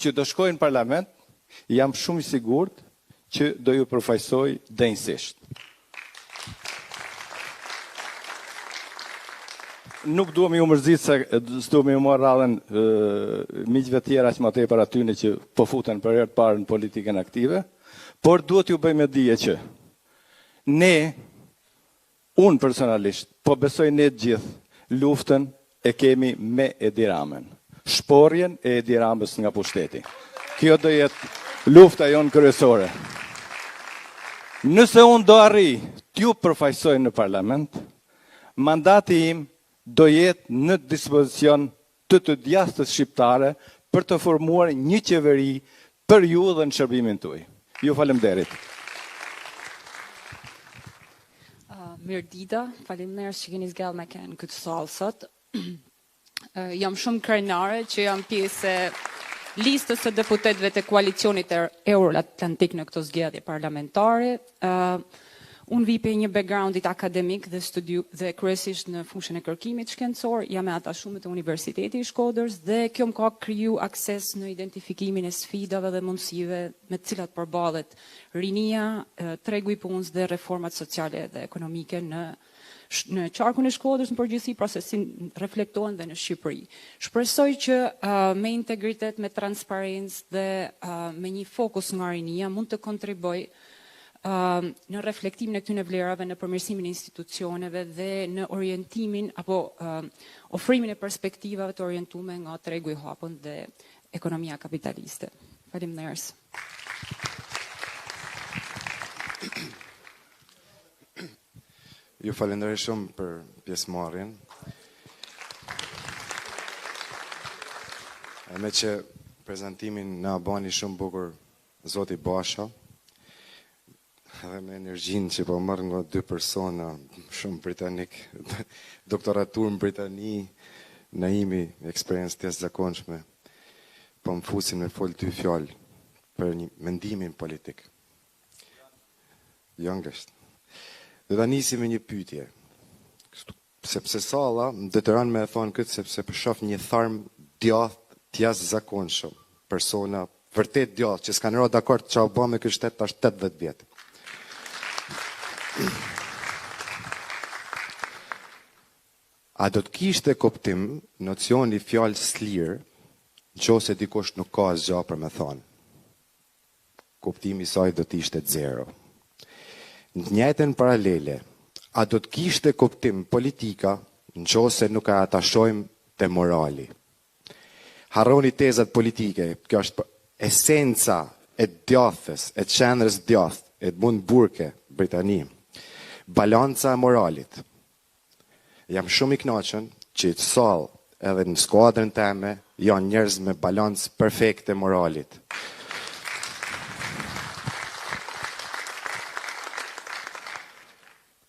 që do shkojnë në parlament, jam shumë i sigurt që do ju përfaqësoj denjësisht. Nuk duhem ju mërzit se s'duhem ju marrë radhen miqve tjera që më tepër atyne që po futen për herë të parë në politikën aktive, por duhet ju bëjmë dije që unë personalisht, po besoj ne gjithë luftën e kemi me Edi Ramën. Shporjen e Edi Ramës nga pushteti. Kjo do jetë lufta jonë kryesore. Nëse unë do arri t'ju përfaqësoj në parlament, mandati im do jetë në dispozicion të djathtës shqiptare për të formuar një qeveri për ju dhe në shërbimin tuaj. Ju faleminderit. Mirë dita, faleminderit që keni zgjallë me kënë këtë sallë sot. Jam shumë krenare që jam pjesë e listës së deputetëve të koalicionit Euroatlantik në këto zgjedhje parlamentare. Unë vi për një backgroundit akademik dhe kryesisht në fushën e kërkimit shkencor, jam e ata shumë të Universiteti i Shkodrës dhe kjo më ka kriju akses në identifikimin e sfidave dhe mundësive me cilat përballet rinia, tregu i punës dhe reformat sociale dhe ekonomike në qarkun e Shkodrës në përgjithësi, procesin reflektohen dhe në Shqipëri. Shpresoj që me integritet, me transparencë dhe me një fokus nga rinia mund të kontriboj në reflektimin e këtyre vlerave, në përmirësimin e institucioneve dhe në orientimin apo ofrimin e perspektivave të orientuara nga tregu i hapur dhe ekonomia kapitaliste. Faleminderit. Ju falenderoj shumë për pjesëmarrjen. Me që prezantimin na bani shumë bukur zoti Basha, dhe me energjinë që po marr nga 2 persona shumë britanik, doktoratur në Britani, Naimi, eksperiencë të jashtëzakonshme, po më fusin me fol 2 fjalë për një mendimin politik. Youngest. Dhe ta nisi me një pyetje. Sepse salla më detyron me e thonë këtë sepse po shoh një tharm djathtë të jashtëzakonshëm, persona vërtet djathtë që s'kanë rënë dakord çfarë bën me këtë shtet tash 80 vjet. A do të kishte kuptim nocioni fjalë slir, nëse dikush nuk ka asgjë për me thonë? Kuptimi i saj do të ishte 0. Në të njëjtën paralele, a do të kishte kuptim politika nëse nuk e atashojmë te morali? Harroni tezat politike, kjo është esenca e djathës, e qendrës djathë, e Edmund Burke, Britani, balanca e moralit. Jam shumë i kënaqur që të sallë edhe në skuadrën teme janë njerëz me balancë perfekte moralit.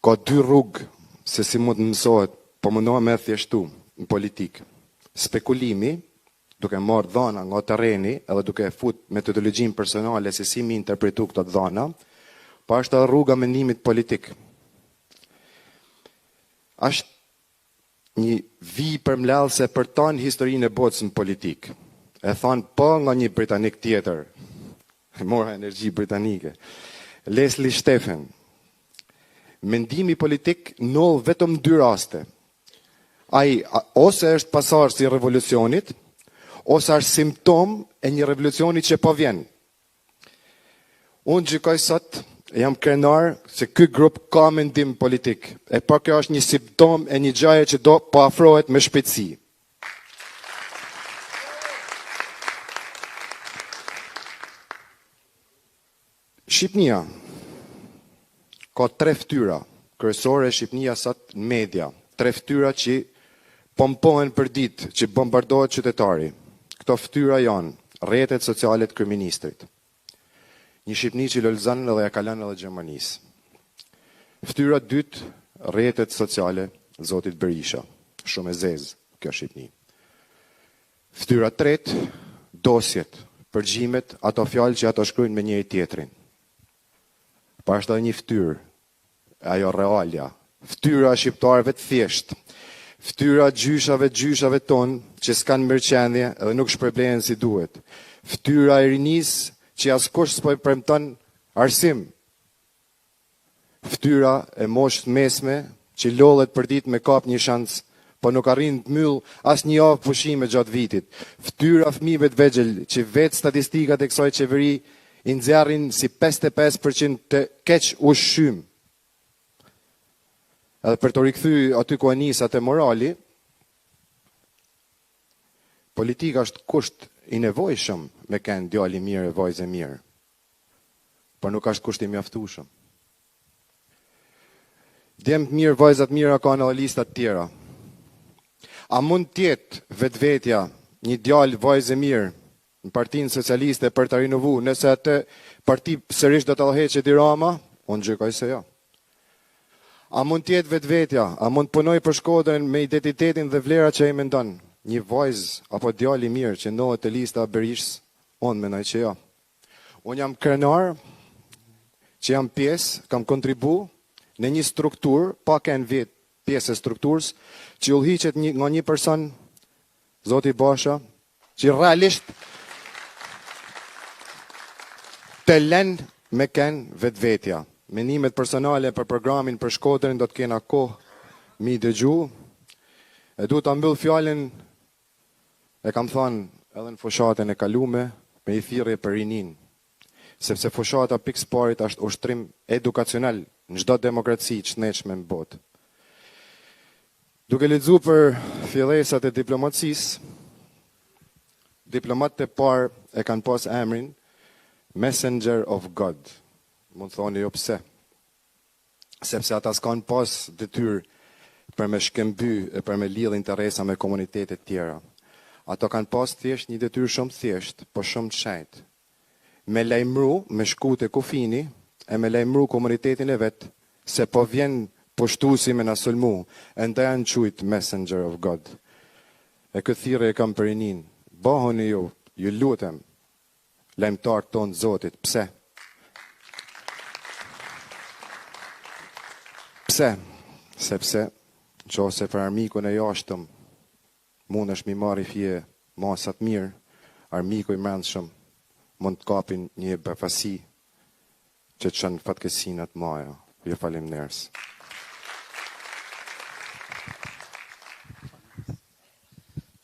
Ka dy rrugë se si mund të mësohet, po mundohem me thjeshtu në politikë. Spekulimi, duke marrë dhana nga terreni edhe duke fut metodologjinë personale se si mi interpretu këto dhana, po është edhe rruga mendimit politik. Është një vi përmbledhëse për tanë historinë e botës në politikë. E thanë po nga një britanik tjetër, mora energji britanike, Leslie Stephen. Mendimi politik nol vetëm dy raste. Ai ose është pasardhës i revolucionit, ose është simptom e një revolucioni që po vjen. Unë gjykoj sot, jam krenar se ky grup ka mendim politik. E po kjo është një simptom e një gjaje që do po afrohet me shpejtësi. Shqipnia ka tre ftyra kryesore Shqipnia sot në media. Tre ftyra që pompohen për ditë, që bombardohet qytetari. Këto ftyra janë rrjetet sociale të kryeministrit. Një Shqipni që lulëzon edhe ja kalon edhe Gjermanisë. Ftyra dytë, rrjetet sociale zotit Berisha. Shumë e zezë kjo Shqipni. Ftyra tretë, dosjet, përgjimet, ato fjalë që ato shkruajnë me njëri tjetrin. Pa është edhe një ftyrë, ajo realja. Ftyra shqiptarëve të thjeshtë. Ftyra gjyshave tonë që s'kanë mirëqendje edhe nuk shpërblehen si duhet. Ftyra e rinisë që askush s'po i premton arsim. Ftyra e moshës mesme që lollet për ditë me kap një shans, po nuk arrin të myll as një javë pushime gjatë vitit. Ftyra fëmijëve të vegjël që vetë statistikat e kësaj qeveri i nxjerrin si 55% të keq ushqym. Edhe për të rikthy aty ku nisat e morali, politika është kusht i nevojshëm me kënë djali mirë e vajzë mirë, por nuk është kusht i mjaftueshëm. Djemt mirë, vajzat mira kanë edhe listat tjera. A mund tjetë vetvetja një djalë vajzë mirë në Partinë Socialiste për të rinovu, nëse atë parti sërish do të allheqë Edi Rama? Unë gjykoj se jo. A mund tjetë vetvetja, a mund punoj për Shkodrën me identitetin dhe vlera që e mendon? Një vajzë apo djali mirë që ndohet të lista Berishës? Unë mendoj që jo. Unë jam krenar, që jam pjesë, kam kontribu në një strukturë, pa kënë vetë pjesë e strukturës, që ullhiqet nga një person, Zoti Basha, që realisht të len me kënë vetvetja. Mendimet personale për programin për Shkodrën do të kena kohë mi dëgju. E du të mbyll fjalën, e kam thënë edhe në fushatën e kalume, me i thirrje për rinin. Sepse fushata pikës parit është ushtrim edukacional në çdo demokraci të çnetshme në botë. Duke lexuar për fillesat e diplomacisë, diplomatët e parë e kanë pas emrin Messenger of God. Mund të thoni jo pse. Sepse ata s'kan pas detyrë për me shkëmby e për me lidh interesa me komunitetet tjera. Ato kanë pas thjesht një detyrë shumë thjesht, po shumë të shenjtë. Me lajmëru, me shku te kufini, e me lajmëru komunitetin e vet, se po vjen poshtuesi me na sulmu, e nda janë quajt Messenger of God. E këtë thirrje e kam për rinin. Bëhuni ju lutem, lajmëtar tonë Zotit. Pse? Pse? Sepse, nëse për armikun e jashtëm, mund është mi marri fije masat mirë, armiku i mendshëm mund të kapin një befasi që të qënë fatkesinat maja. Ju faleminderit.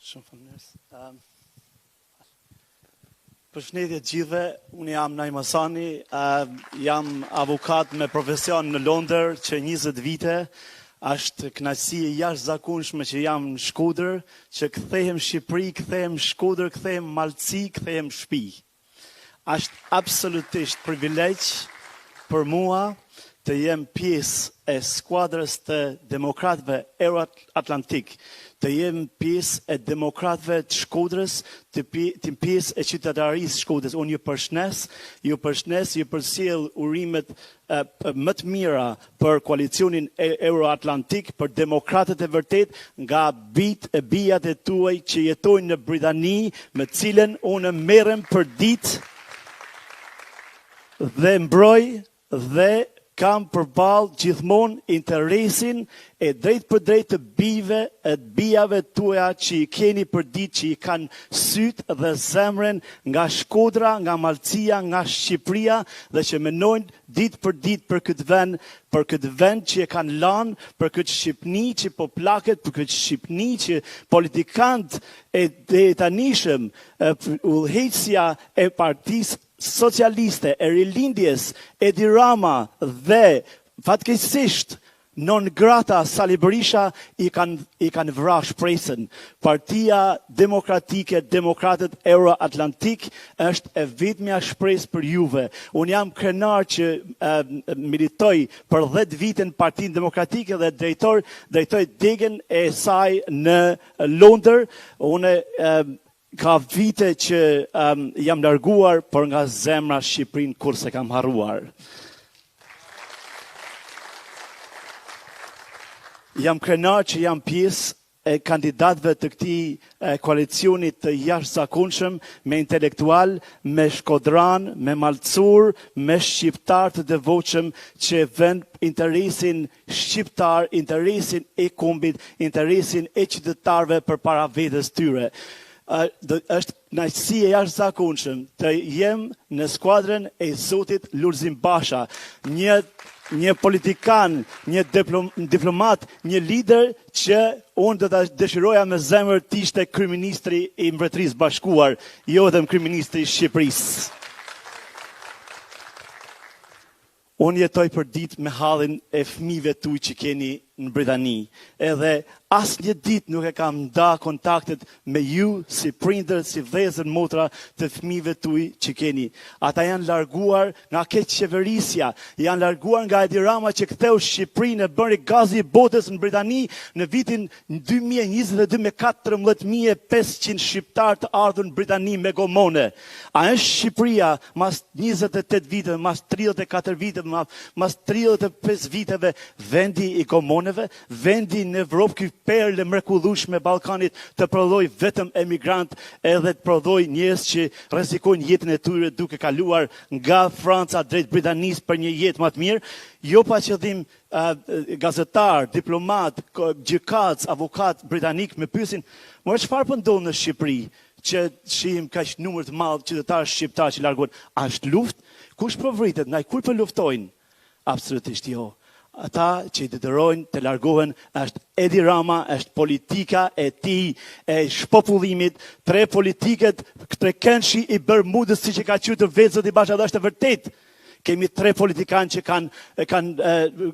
Shumë faleminderit. Përshëndetje gjithëve, unë jam Naim Hasani, jam avokat me profesion në Londër që 20 vite, është kënaqësi e jashtëzakonshme që jam në Shkodër, që kthehem në Shqipëri, kthehem në Shkodër, kthehem në Malci, kthehem në shtëpi. është absolutisht privilegj për mua të jem pjesë e skuadrës të demokratëve Euro-Atlantik, të jem pjesë e demokratëve të Shkodrës, të pjesë e qytetarisë Shkodrës. Unë ju përcjell urimet më të mira për koalicionin Euro-Atlantik, për demokratët e vërtet, nga bijat e tuaj që jetojnë në Britani, me cilën unë merrem për ditë dhe mbroj dhe kam përballë gjithmonë interesin e drejt për drejt të bijave tuaja që i keni për ditë, që i kanë sytë dhe zemrën nga Shkodra, nga Malcia, nga Shqipëria, dhe që menojnë ditë për ditë për këtë vend që e kanë lanë, për këtë Shqipni që po plaket, për këtë Shqipni që politikant e tanishëm, udhëheqësja e Partisë Socialiste, e rilindjes, Edi Rama dhe fatkeqësisht non grata Sali Berisha i kanë vrarë shpresën. Partia Demokratike, Demokratët Euro-Atlantik është e vetmja shpresë për juve. Unë jam krenar që militoj për 10 vite në Partinë Demokratike dhe drejtoj degën e saj në Londër. Unë ka vite që jam larguar, por nga zemra Shqipërinë kur se kam harruar. Jam krenar që jam pjesë e kandidatëve të këtij koalicioni të jashtëzakonshëm, me intelektual, me shkodran, me malcur, me shqiptar të devotshëm që vënë interesin shqiptar, interesin e kombit, interesin e qytetarëve përpara vetes tyre. Është kënaqësi e jashtëzakonshëm të jem në skuadrën e zotit Lulzim Basha, një politikan, një diplomat, një lider që unë do ta dëshiroja me zemër të ishte kryeministri i Mbretërisë Bashkuar, jo vetëm kryeministri i Shqipërisë. Unë jetoj për ditë me hallin e fëmijëve tuaj që keni në Britani, edhe asnjë ditë nuk e kam nda kontaktet me ju si prindër, si vëllezër, motra të fëmijëve tuaj që keni. Ata janë larguar nga keqëverisja, janë larguar nga Edi Rama që ktheu Shqipërinë e bëri gazi i botës në Britani në vitin 2022 me 14.500 shqiptar të ardhur në Britani me gomone. A është Shqipëria mas 28 viteve, mas 34 viteve, mas 35 viteve vendi i gomoneve, vendi në Evropë, ky perle mrekullueshme Ballkanit të prodhoj vetëm emigrant, edhe të prodhoj njerëz që rrezikojnë jetën e tyre duke kaluar nga Franca drejt Britanisë për një jetë më të mirë. Jo pa qëllim gazetar, diplomat, gjykat, avokat britanik me pyesin, "Mor çfarë po ndodh në Shqipëri që shihim kaq numër të madh qytetarë shqiptar që largohen? A është luftë? Kush po vritet? Ndaj kur po luftojnë?" Absolutisht jo. Ata që i detyrojnë të largohen është Edi Rama, është politika e tij e shpopullimit, tre politiket, tre këndshi i Bermudës, siç e ka qenë vetë zoti Basha, dhe është e vërtet. Kemi tre politikanë që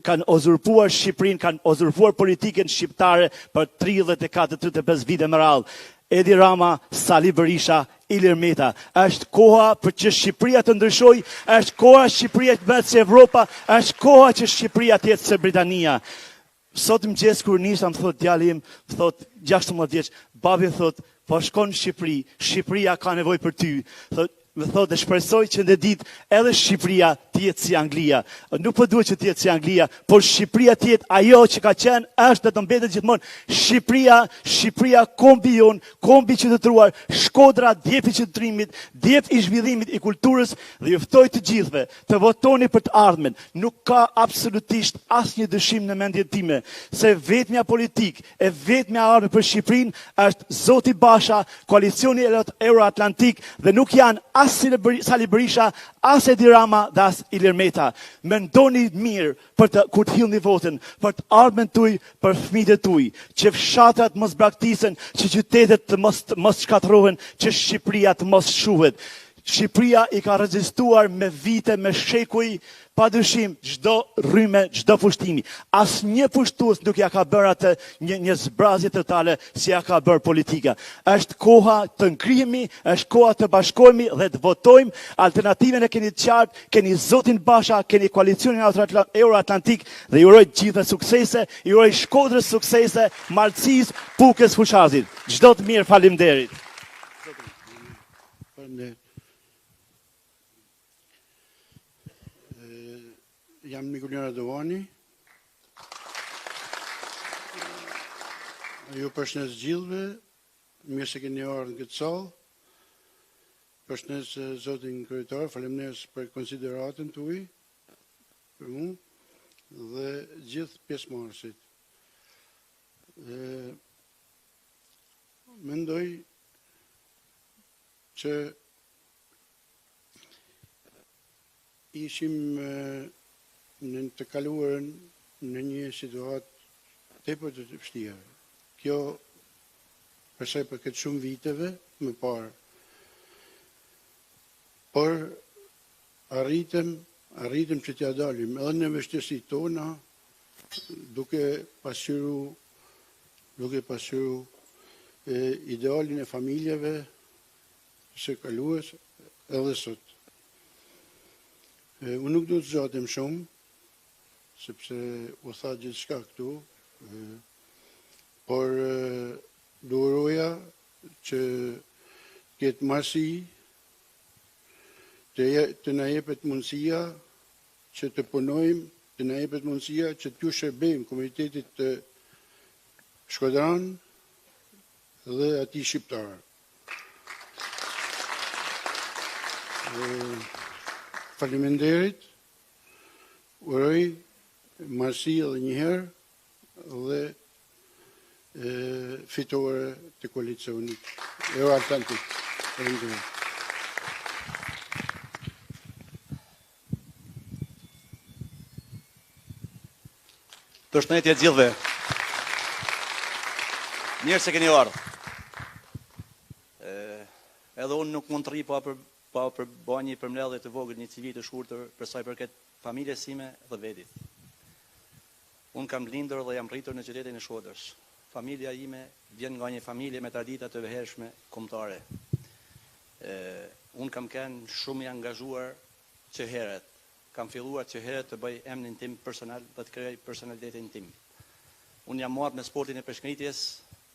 kanë uzurpuar Shqipërinë, kanë uzurpuar politikën shqiptare për 34-35 vite me radhë. Edi Rama, Sali Berisha, Ilir Meta. Është koha për që Shqipëria të ndryshojë, është koha Shqipëria të bëhet si Evropa, është koha që Shqipëria të jetë si Britania. Sot mëngjes kur nisam, thot djali im, thot 16 vjeç, babi thot, po shkon në Shqipëri, Shqipëria ka nevojë për ty. Më thot dhe shpresoj që në ditë edhe Shqipëria të jetë si Anglia. Nuk po duhet që të jetë si Anglia, por Shqipëria të jetë ajo që ka qenë, është dhe të mbetet gjithmonë. Shqipëria kombi jon, kombi qytetëruar, Shkodra, djepi i qytetërimit, djepi i zhvillimit i kulturës, dhe ju ftoj të gjithëve të votoni për të ardhmen. Nuk ka absolutisht asnjë dyshim në mendjen time se vetmja politik e vetmja ardhmë për Shqipërinë është zoti Basha, koalicioni Euro-Atlantik, dhe nuk janë as Sali Berisha, as Edi Rama dhe as Ilir Meta. Mendoni mirë kur të hillni votën, për të ardhmen tuaj, për fëmijët e tuaj, që fshatrat mos braktisen, që qytetet të mos shkatërrohen, që Shqipëria të mos shuhet. Shqipëria i ka rezistuar me vite, me shekuj, pa dyshim, gjdo rryme, gjdo pushtimi. As një pushtues nuk ja ka bërë atë një zbrazje totale si ja ka bërë politika. Është koha të nkrihemi, është koha të bashkohemi dhe të votojmë. Alternativën e keni të qartë, keni Zotin Basha, keni koalicionin Euroatlantik dhe ju uroj gjithë suksese, ju uroj Shkodrës suksese, Malcis, Pukës, Fushazit. Gjdo të mirë, faleminderit. Jam Mikulian Radovani. Ju përshëndes gjithëve, mirë se keni ardhur në këtë sallë. Përshëndes zotin kryetar, faleminderit për konsideratën tuaj për mua dhe gjithë pjesëmarrësit. Mendoj që ishim në të kaluarën në një situatë tepër të vështirë. Kjo përsa i përket shumë viteve më parë. Por arritëm që t'ja dalim edhe në vështirësitë tona duke pasqyru idealin e familjeve së kalues edhe sot. Unë nuk do të zgjatem shumë, sepse u tha gjithçka këtu, por do uroja që ketë marsi, të na jepet mundësia që të punojmë, të na jepet mundësia që t'ju shërbejmë komunitetit të Shkodran dhe atij shqiptar. Faleminderit, uroj marsi edhe një herë dhe fitore të koalicionit Euroatlantik. Faleminderit. Përshëndetje të gjithëve. Mirë se keni ardhur. Edhe unë nuk mund të rri pa për bëj një përmbledhje të vogël, një CV të shkurtër për sa i përket familjes sime dhe vetit. Unë kam lindur dhe jam rritur në qytetin e Shkodrës. Familja ime vjen nga një familje me tradita të vehershme kombëtare. Unë kam qenë shumë i angazhuar që herët. Kam filluar që herët të bëj emrin tim personal dhe të krijoj personalitetin tim. Unë jam marrë me sportin e peshkngritjes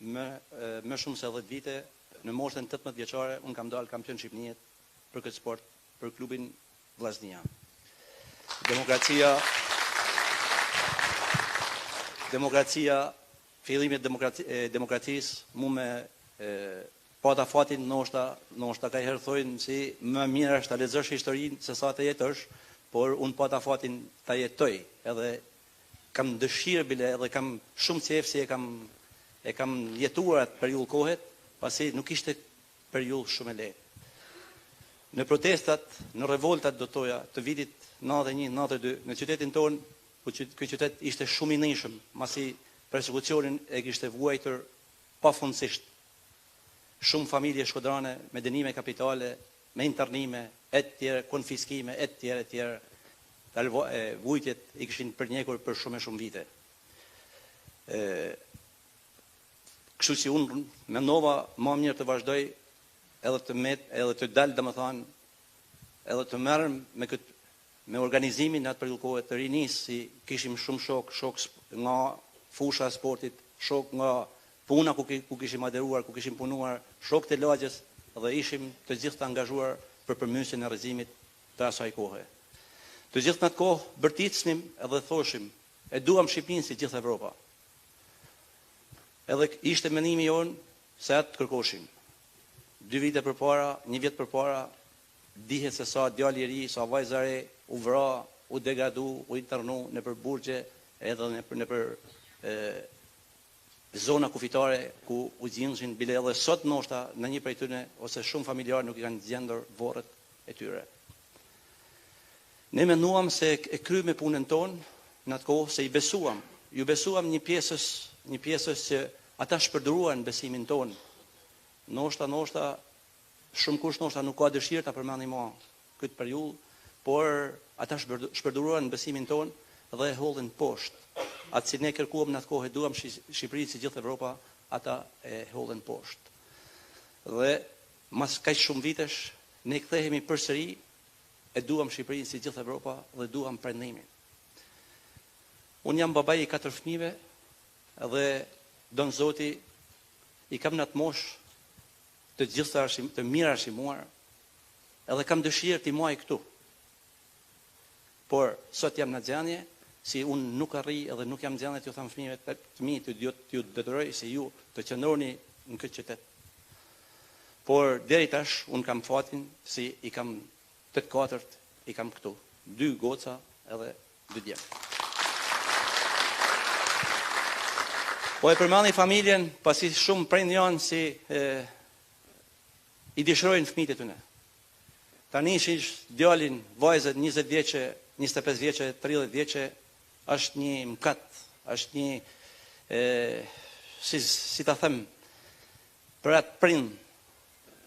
më shumë se 10 vite. Në moshën 18 vjeçare unë kam dalë kampion shqiptar për këtë sport, për klubin Vllaznia. Demokracia, fillimi i demokracisë mu me pata fatin ndoshta ka herë thojnë si më mirë është ta lexosh historinë se sa të jetosh, por unë pata fatin ta jetoj, edhe kam dëshirë bile, edhe kam shumë qejf si e kam jetuar atë periudhë kohet, pasi nuk ishte periudhë shumë e lehtë. Në protestat, në revoltat do toja të vitit 91-92, në qytetin tonë, ky qytet ishte shumë i nishëm, masi persekucionin e kishte vuajtur pafundësisht. Shumë familje shkodrane me dënime kapitale, me internime, etj, konfiskime, etj, vujtjet i kishin përnjekur për shumë vite. Kështu që unë mendova më mirë të vazhdoj edhe të dalë, domethënë, edhe të merrem me organizimin në atë periudhë kohe të rinis, si kishim shumë shok nga fusha e sportit, shok nga puna ku kishim aderuar, ku kishim punuar, shok të lagjes dhe ishim të gjithë të angazhuar për përmirësimin e rrezimit të asaj kohe. Të gjithë në atë kohë bërticnim edhe thoshim, e duam Shqipërinë si gjithë Evropa. Edhe ishte mendimi jonë se atë kërkoshim. 2 vite përpara, 1 vjet përpara, dihet se sa djalë i ri, sa vajza e re u vra, u degradu, u internu në për burgje, edhe në për zona kufitare ku u gjindshin bile edhe sot ndoshta në një prej tyre ose shumë familjarë nuk i kanë gjendur vorret e tyre. Ne menduam se e kryem punën tonë në atë kohë, se ju besuam një pjesës që ata shpërdoruan besimin tonë. Ndoshta shumë kush ndoshta nuk ka dëshirë ta përmendni më këtë periudhë, por ata shpërdoruan besimin ton dhe e hollin poshtë. Atë si ne kërkuam në atë kohë duam Shqipëri si gjithë Evropa, ata e hollin poshtë. Dhe mas kaq shumë vitesh ne kthehemi përsëri e duam Shqipërinë si gjithë Evropa dhe duam prendimin. Unë jam babai i 4 fëmijëve dhe don Zoti i kam në atë moshë të gjitha të mira arsimuar, edhe kam dëshirë t'i muaj këtu. Por sot jam në gjendje, si unë nuk arri edhe nuk jam gjendje t'ju tham fëmijëve të mi t'ju detyroj se ju të qëndroni në këtë qytet. Por deri tash unë kam fatin si i kam 8/4 i kam këtu, 2 goca edhe 2 djem. Po e përmani familjen, pasi shumë prindë janë si i dëshirojnë fëmijët e tyre. Tani shish djalin, vajzët 20 vjeçe, 25 vjeçe, 30 vjeçe, është një mkat, është një si ta them, për atë prind,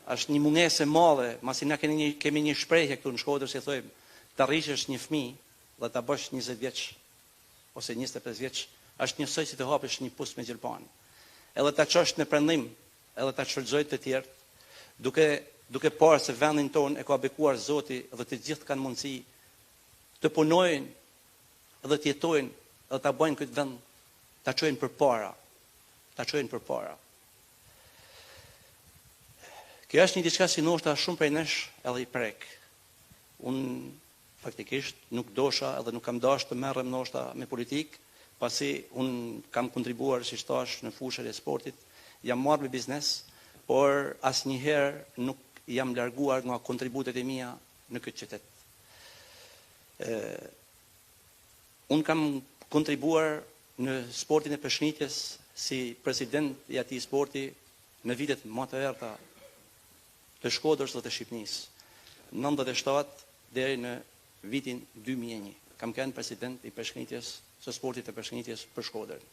është një mungesë e madhe, masi na kemi një shprehje këtu në Shkodër si thojmë, ta rrishesh një fëmijë dhe ta bësh 20 vjeç ose 25 vjeç, është njësoj si të hapësh një pus me gjelpan. Edhe ta çosh në prendim, edhe ta shfrytëzoj të tjerë, duke parë se vendin ton e ka bekuar Zoti dhe të gjithë kanë mundësi të punojnë dhe të jetojnë dhe ta bëjnë këtë vend, ta çojnë përpara. Ta çojnë përpara. Kjo është një diçka si ndoshta shumë prej nesh edhe i prek. Unë faktikisht nuk dosha edhe nuk kam dashur të merrem ndoshta me politikë, pasi unë kam kontribuar si thash në fushën e sportit, jam marrë me biznes, por asnjëherë nuk jam larguar nga kontributet e mia në këtë qytet. Unë kam kontribuar në sportin e peshqitjes si president i atij sporti në vitet më të errta të Shkodrës dhe të Shqipërisë, 97 deri në vitin 2001. Kam qenë president i peshqitjes së sportit të peshqitjes për Shkodrën.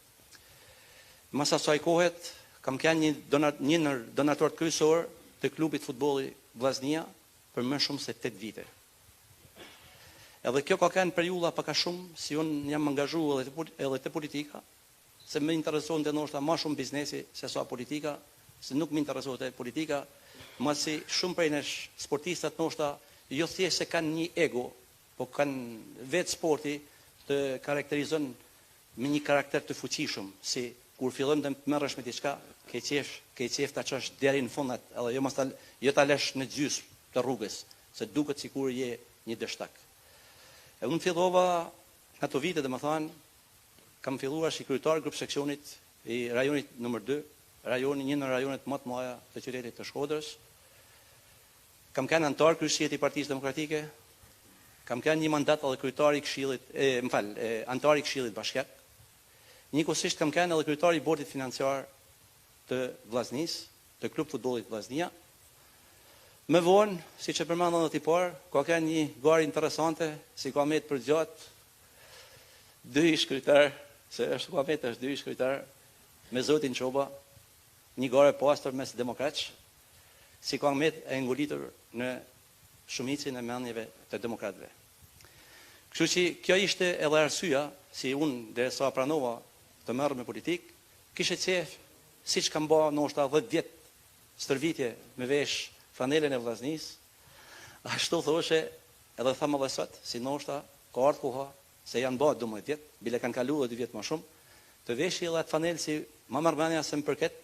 Mas asaj kohet kam qenë një donator kryesor të klubit futbolli Vllaznia për më shumë se 8 vite. Edhe kjo ka qenë periudha pak a shumë si unë jam angazhuar edhe te politika, se më interesonte ndoshta më shumë biznesi se sa politika, se nuk më interesonte politika, masi shumë prej nesh sportistat ndoshta jo thjesht se kanë një ego, po kanë vetë sporti të karakterizon me një karakter të fuqishëm, si kur fillon të merresh me diçka, ke qef ta çosh deri në fund atë, edhe jo ta lësh në gjysmë të rrugës, se duket sikur je një dështak. E unë fillova në ato vite, domethënë, kam filluar si kryetar grup seksionit i rajonit nëmër 2, një në rajonet më të mëdha të qytetit të Shkodrës. Kam qenë antar kryeshit i Partisë Demokratike, kam qenë një mandat edhe kryetar i Këshillit, antar i Këshillit Bashkiak. Njëkohësisht kam qenë edhe kryetar i bordit financiar të Vllaznisë, të klub futbollit Vllaznia. Më vonë, siç e përmendëm edhe parë, ka qenë një garë interesante, si ka met për gjatë 2 ish kryetar, se është ka met është 2 ish kryetar me zotin Çoba, një garë pastër mes demokratësh, si ka met e ngulitur në shumicën e mendjeve të demokratëve. Kështu që kjo ishte edhe arsyeja si unë derisa pranova të merrem me politikë, kishe qef siç kam bërë ndoshta 10 vjet stërvitje me vesh fanelen e Vllaznisë, ashtu thoshe edhe thamë edhe sot, si ndoshta ka ardhur koha se janë bërë 12 vjet, bile kanë kaluar 2 vjet më shumë, të veshi edhe atë fanel si më marrëmendja se më përket,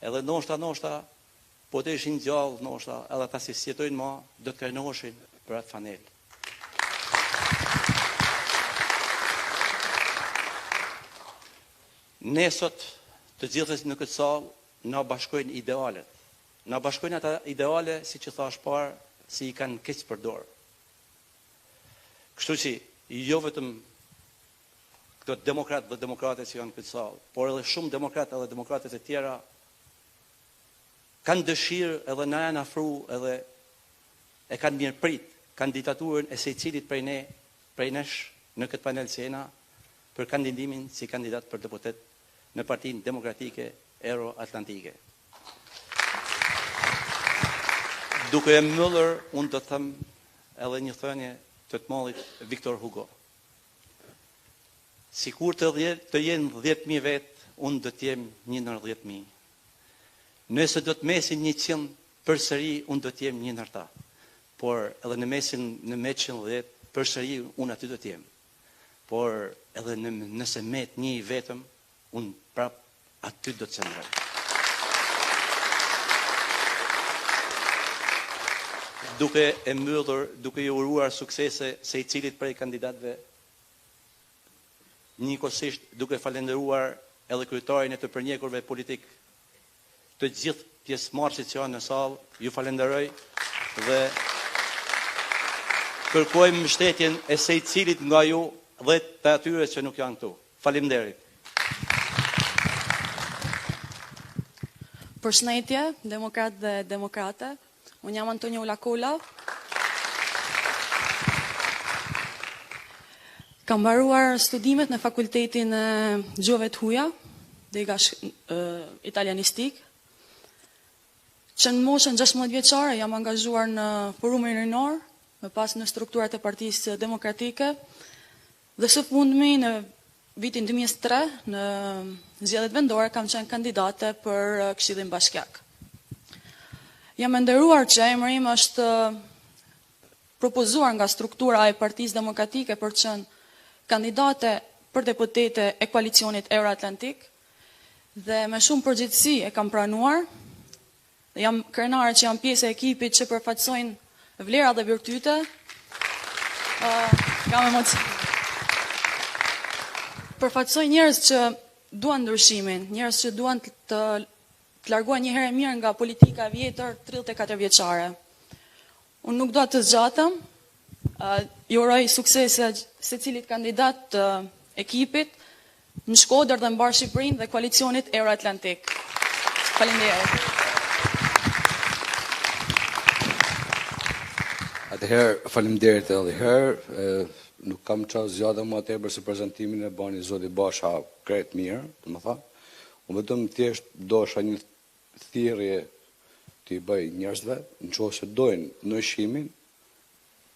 edhe ndoshta po të ishin gjallë ndoshta edhe ata si jetojnë më, do të kënoheshin për atë fanel. Ne sot të gjithës në këtë sallë na bashkojnë idealet. Na bashkojnë ata ideale, si që thash parë, si i kanë keq përdor. Kështu që jo vetëm këto demokratë dhe demokrate që janë këtë sallë, por edhe shumë demokratë edhe demokratet e tjera kanë dëshirë edhe na janë afru edhe e kanë mirëprit kandidaturën e secilit prej nesh në këtë panel që jena për kandidimin si kandidat për deputet në Partinë Demokratike Euro-Atlantike. Duke e mbyllur, unë të them edhe një thënie të mallit Victor Hugo. Sikur të jenë 10.000 vetë, unë do të jem 1 ndër 10.000. Nëse do të mesin 100 përsëri, unë do të jem 1 ndër ta. Por edhe në mesin në 110 përsëri unë aty do të jem. Por edhe nëse met 1 vetëm, unë prap aty do të qëndroj. Duke e mbyllur, duke i uruar suksese se i cilit prej kandidatëve, njëkohësisht duke falenderuar edhe kryetarin e të përnjekurve politik, të gjithë pjesëmarrësit që janë në sallë, ju falenderoj dhe kërkojmë mbështetjen e secilitit nga ju dhe të atyre që nuk janë këtu. Faleminderit. Përshëndetje, demokratë dhe demokrate. Unë jam Antonio Lakola. Kam mbaruar studimet në fakultetin e gjuhëve të huaja, italianistik. Që në moshën 16 vjeçare jam angazhuar në forumin rinor, më pas në strukturat e Partisë Demokratike, dhe së fundmi në vitin 2003 në zgjedhjet vendore kam qenë kandidate për Këshillin Bashkiak. Jam e nderuar që emri im është propozuar nga struktura e Partisë Demokratike për të qenë kandidate për deputete e koalicionit Euroatlantik dhe me shumë përgjegjësi e kam pranuar. Jam krenare që jam pjesë e ekipit që përfaqësojnë vlera dhe virtyte. Kam emocion. Përfaqësoj njerëz që duan ndryshimin, njerëz që duan të largohen një herë mirë nga politika vjetër 34 vjeçare. Unë nuk dua të zgjatem. Ju uroj suksese secilit kandidat të ekipit në Shkodër dhe mbar Shqipërinë dhe koalicionit Euroatlantik. Faleminderit. Atëherë, faleminderit edhe herë, nuk kam çfarë zgjata më tepër se prezantimin e bani zoti Basha krejt mirë, domethënë. Unë vetëm thjesht dosha një thirrje t'i bëj njerëzve, nëse dojnë ndryshimin,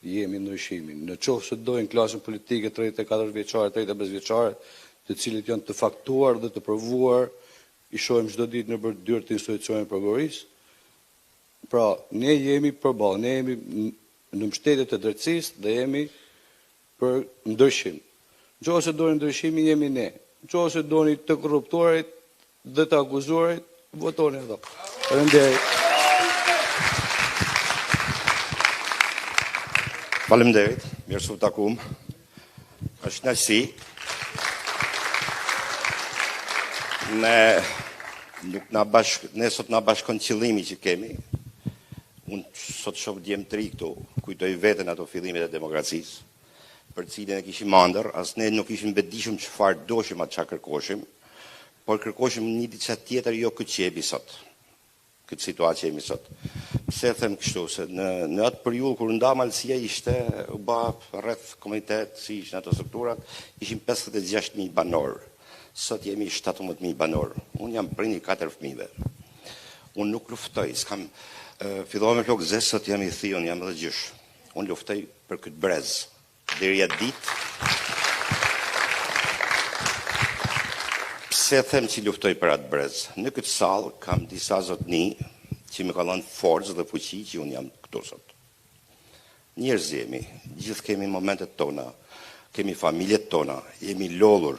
jemi ndryshimin. Nëse dojnë klasën politike 34 vjeçare, 35 vjeçare, të cilët janë të faktuar dhe të provuar, i shohim çdo ditë nëpër dyert të institucioneve prokurorisë. Pra, ne jemi përballë, ne jemi në mbështetje të drejtësisë dhe jemi për ndryshim. Nëse doni ndryshimin jemi ne. Nëse doni të korruptorit dhe të akuzuarit, votoni ato. Faleminderit. Faleminderit, mirë se u takuam. Është kënaqësi. Ne sot na bashkon qëllimi që kemi. Unë sot shoh djem të ri këtu, kujtoj veten ato fillimet e demokracisë, për cilën e kishim ëndër, as ne nuk ishim bedishëm çfarë doshim atë çfarë kërkoshim, por kërkoshim një diçka tjetër, jo këtë që jemi sot. Këtë situatë që jemi sot. Pse them kështu, se në atë periudhë kur nda malësia ishte, u bë rreth komunitet, si ishin ato strukturat, ishim 56.000 banorë. Sot jemi 17.000 banorë. Unë jam prindi 4 fëmijëve. Unë nuk luftoj, s'kam fillova me flokë zesë, sot jam i thion, jam edhe gjysh. Unë luftoj për këtë brez. Deri atë ditë. Pse them që luftoj për atë brez? Në këtë sallë kam disa zotni që më kanë dhënë forcë dhe fuqi që unë jam këtu sot. Njerëz jemi, gjithë kemi momentet tona, kemi familjet tona, jemi lodhur.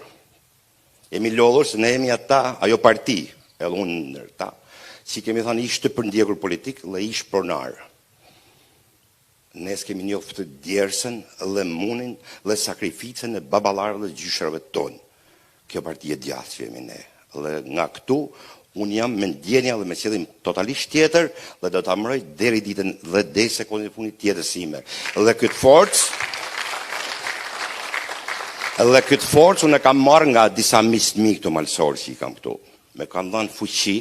Jemi lodhur se ne jemi ata, ajo parti, edhe unë ndër ta, si kemi thënë ish të përndjekur politik dhe ish pronar. Ne s'kemi njoftë djersën dhe munin dhe sakrificën e babalarëve dhe gjyshrave tonë. Kjo parti e djathtë që jemi ne. Dhe nga këtu, unë jam me ndjenja dhe me qëllim totalisht tjetër dhe do të amroj deri ditën dhe deri sekondën e fundit tjetës sime. Dhe këtë forcë unë e kam marrë nga disa mismi këto malsorë që i kam këtu. Me kam dhënë fuqi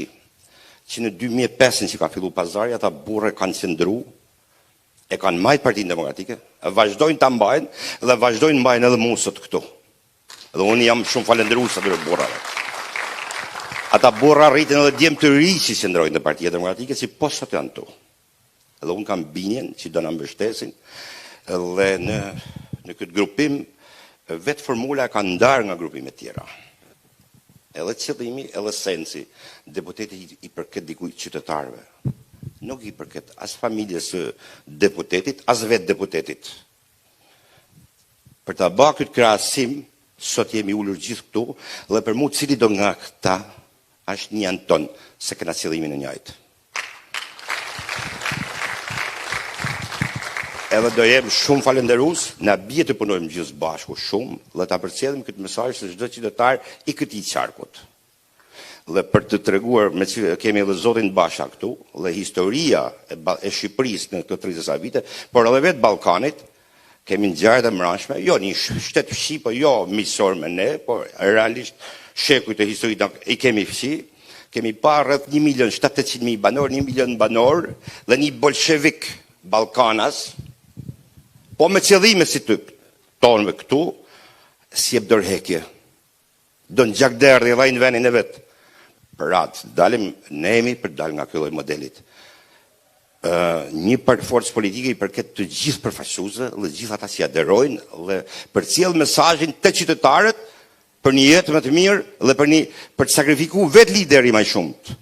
që në 2005 që ka fillu pazari, ata burre kanë qëndru, e kanë majtë Partinë Demokratike, e vazhdojnë të mbajnë dhe vazhdojnë mbajnë edhe musët këtu. Dhe unë jam shumë falendërues atyre burrave. Ata burra rritin edhe djemë të ri që qëndrojnë në Partinë Demokratike, si posat janë tu. Edhe unë kam binjen që do na mbështesin dhe në këtë grupim vetë formula ka ndarë nga grupimet tjera. Edhe qëllimi, edhe sensi, deputeti i përket dikujt qytetarëve. Nuk i përket as familjes së deputetit, as vetë deputetit. Për ta bërë këtë krahasim, sot jemi ulur gjithë këtu dhe për mu cili do nga këta është një anton se kena qëllimin e njëjtë. Edhe do jem shumë falenderues, na bie të punojmë gjithë bashku shumë dhe ta përcjellim këtë mesazh se çdo qytetar i këtij qarkut. Dhe për të treguar me që kemi edhe zotin Basha këtu dhe historia e Shqipërisë në këto 30 vite, por edhe vetë Ballkanit, kemi ngjarje të mbrëmshme, jo një shtet fshi, po jo miqësor me ne, por realisht shekujt e historisë i kemi fshi. Kemi pa rreth 1.700.000 banor, 1 milion banor dhe një bolshevik Ballkanas, po me qëllime si të tonëve këtu, si e dërhekje. Do në gjakderë dhe vajnë venin e vetë. Për atë, dalim ne jemi për dal nga këlloj modelit. Një forcë politike i përket të gjithë përfaqësuesve dhe gjithë ata që aderojnë dhe përcjell mesazhin te qytetarët për një jetë më të mirë dhe për të sakrifikuar vetë lideri më shumë.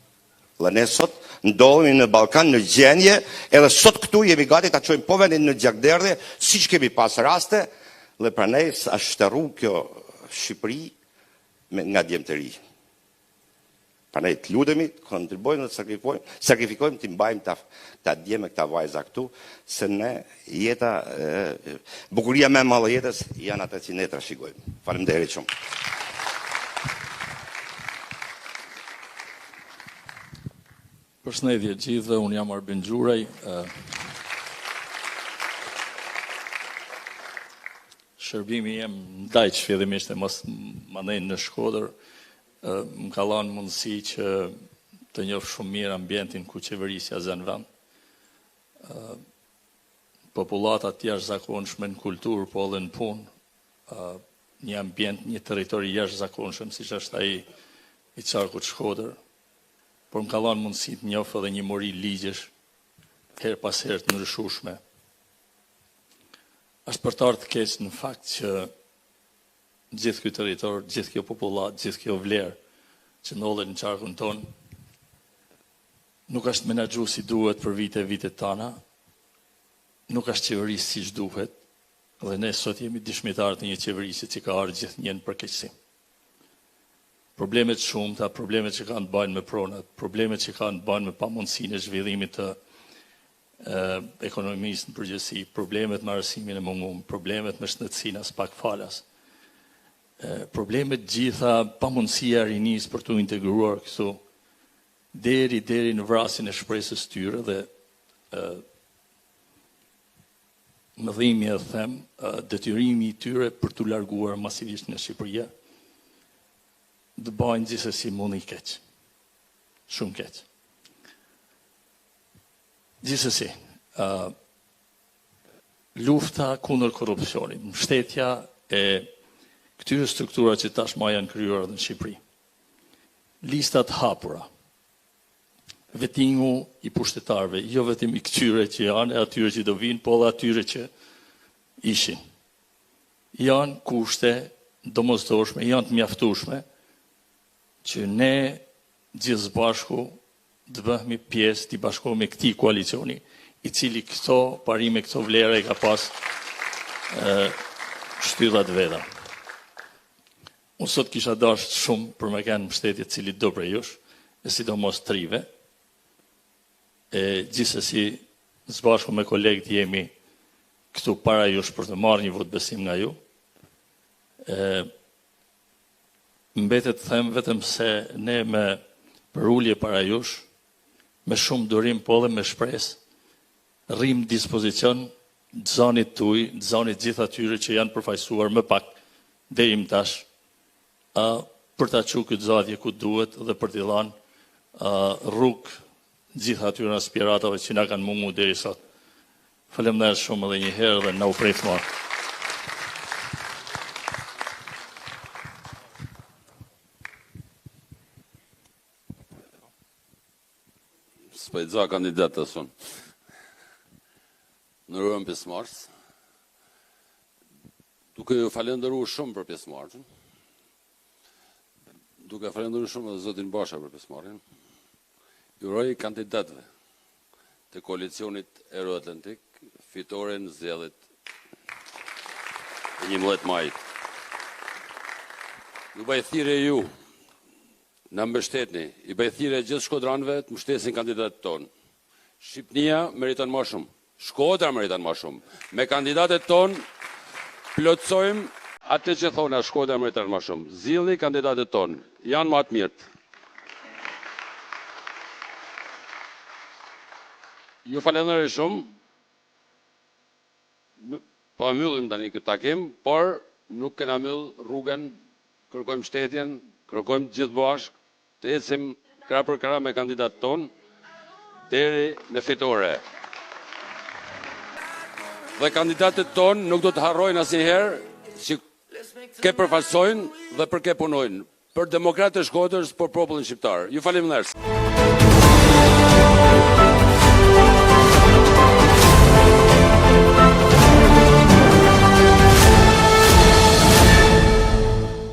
Dhe ne sot ndodhemi në Ballkan në gjendje, edhe sot këtu jemi gati ta çojmë po vendin në gjakderdhje, siç kemi pas raste, dhe prandaj është shterru kjo Shqipëri nga djem të ri. Prandaj të lutemi, kontribuojmë dhe sakrifikojmë të mbajmë ta djem e këta vajza këtu, se ne jeta, bukuria më e madhe e jetës janë ata që ne trashëgojmë. Faleminderit shumë. Përshëndetje gjithëve, unë jam Arbin Xhuraj. Shërbimi jem ndajq fillimisht e mos mandej në Shkodër, më ka dhënë mundësi që të njoh shumë mirë ambientin ku qeverisja zën vend. Popullata të jashtëzakonshme në kulturë, po edhe në punë, një ambient, një territori jashtëzakonshëm, siç është ai i qarkut Shkodër. Por më ka dhënë mundësi të njoh edhe një mori ligjesh her pas herë të ndryshueshme. Është për të ardhur keq në fakt që gjithë ky territor, gjithë kjo popullat, gjithë kjo vlerë që ndodhet në qarkun ton nuk është menaxhuar si duhet për vitet tona, nuk është qeverisë siç duhet, dhe ne sot jemi dëshmitar të një qeverisë që ka ardhur gjithnjë në përkeqësi. Problemet shumëta, problemet që kanë të bëjnë me pronat, problemet që kanë të bëjnë me pamundësinë e zhvillimit të ekonomisë në përgjithësi, problemet me arsimin e munguar, problemet me shëndetësinë as pak falas. Problemet gjitha, pamundësia e rinisë për të integruar këtu deri në vrasjen e shpresës tyre dhe më dhimi e them, detyrimi i tyre për të larguar masivisht nga Shqipëria, dhe bajnë gjithsesi mundi keq. Shumë keq. Gjithsesi, lufta kundër korrupsionit, mbështetja e këtyre strukturave që tashmë janë krijuar në Shqipëri. Listat hapura. Vetingu i pushtetarëve, jo vetëm i këtyre që janë, e atyre që do vinë, po edhe atyre që ishin. Janë kushte domosdoshme, janë të mjaftueshme që ne gjithë bashku të bëhemi pjesë, të bashkohemi këtij koalicioni, i cili këto parime, këto vlera i ka pas shtyllat veta. Unë sot kisha dashur shumë për me kanë mbështetje cili do prej jush, e sidomos trive, e gjithsesi së bashku me kolegët jemi këtu para jush për të marrë një vot besim nga ju. Mbetet të them vetëm se ne me përulje para jush, me shumë durim, po dhe me shpresë, rrim dispozicion zonit tuaj, zonit gjithë atyre që janë përfaqësuar më pak deri më tash, për ta çuar këtë zgjidhje ku duhet dhe për t'i dhënë rrugë gjithë atyre aspiratave që na kanë munguar deri sot. Faleminderit shumë edhe një herë dhe na u prej fëmijë. S'po i za kandidat të son. Ndërruar pjesëmarrës, duke ju falenderuar shumë për pjesëmarrjen, duke falenderuar shumë edhe zotin Basha për pjesëmarrjen, ju uroj kandidatëve të koalicionit Euroatlantik fitoren zgjedhjet e 11 majit. Ju bëj thirrje ju, na mbështetni, i bëj thirrje gjithë shkodranëve të mbështesin kandidatët tonë. Shqipnia meriton më shumë, Shkodra meriton më shumë. Me kandidatët tonë plotësojmë atë që thona, Shkodra meriton më shumë. Zgjidhni kandidatët tonë, janë më të mirët. Ju falenderoj shumë. Po mbyllim tani këtë takim, por nuk kena mbyll rrugën, kërkojmë shtetjen, kërkojmë gjithë bashkë të ecim krah për krah me kandidatë tonë deri në fitore. Dhe kandidatët tonë nuk do të harrojnë asnjëherë që ke përfaqësojnë dhe për ke punojnë. Për demokratë të Shkodrës, për popullin shqiptar. Ju faleminderit.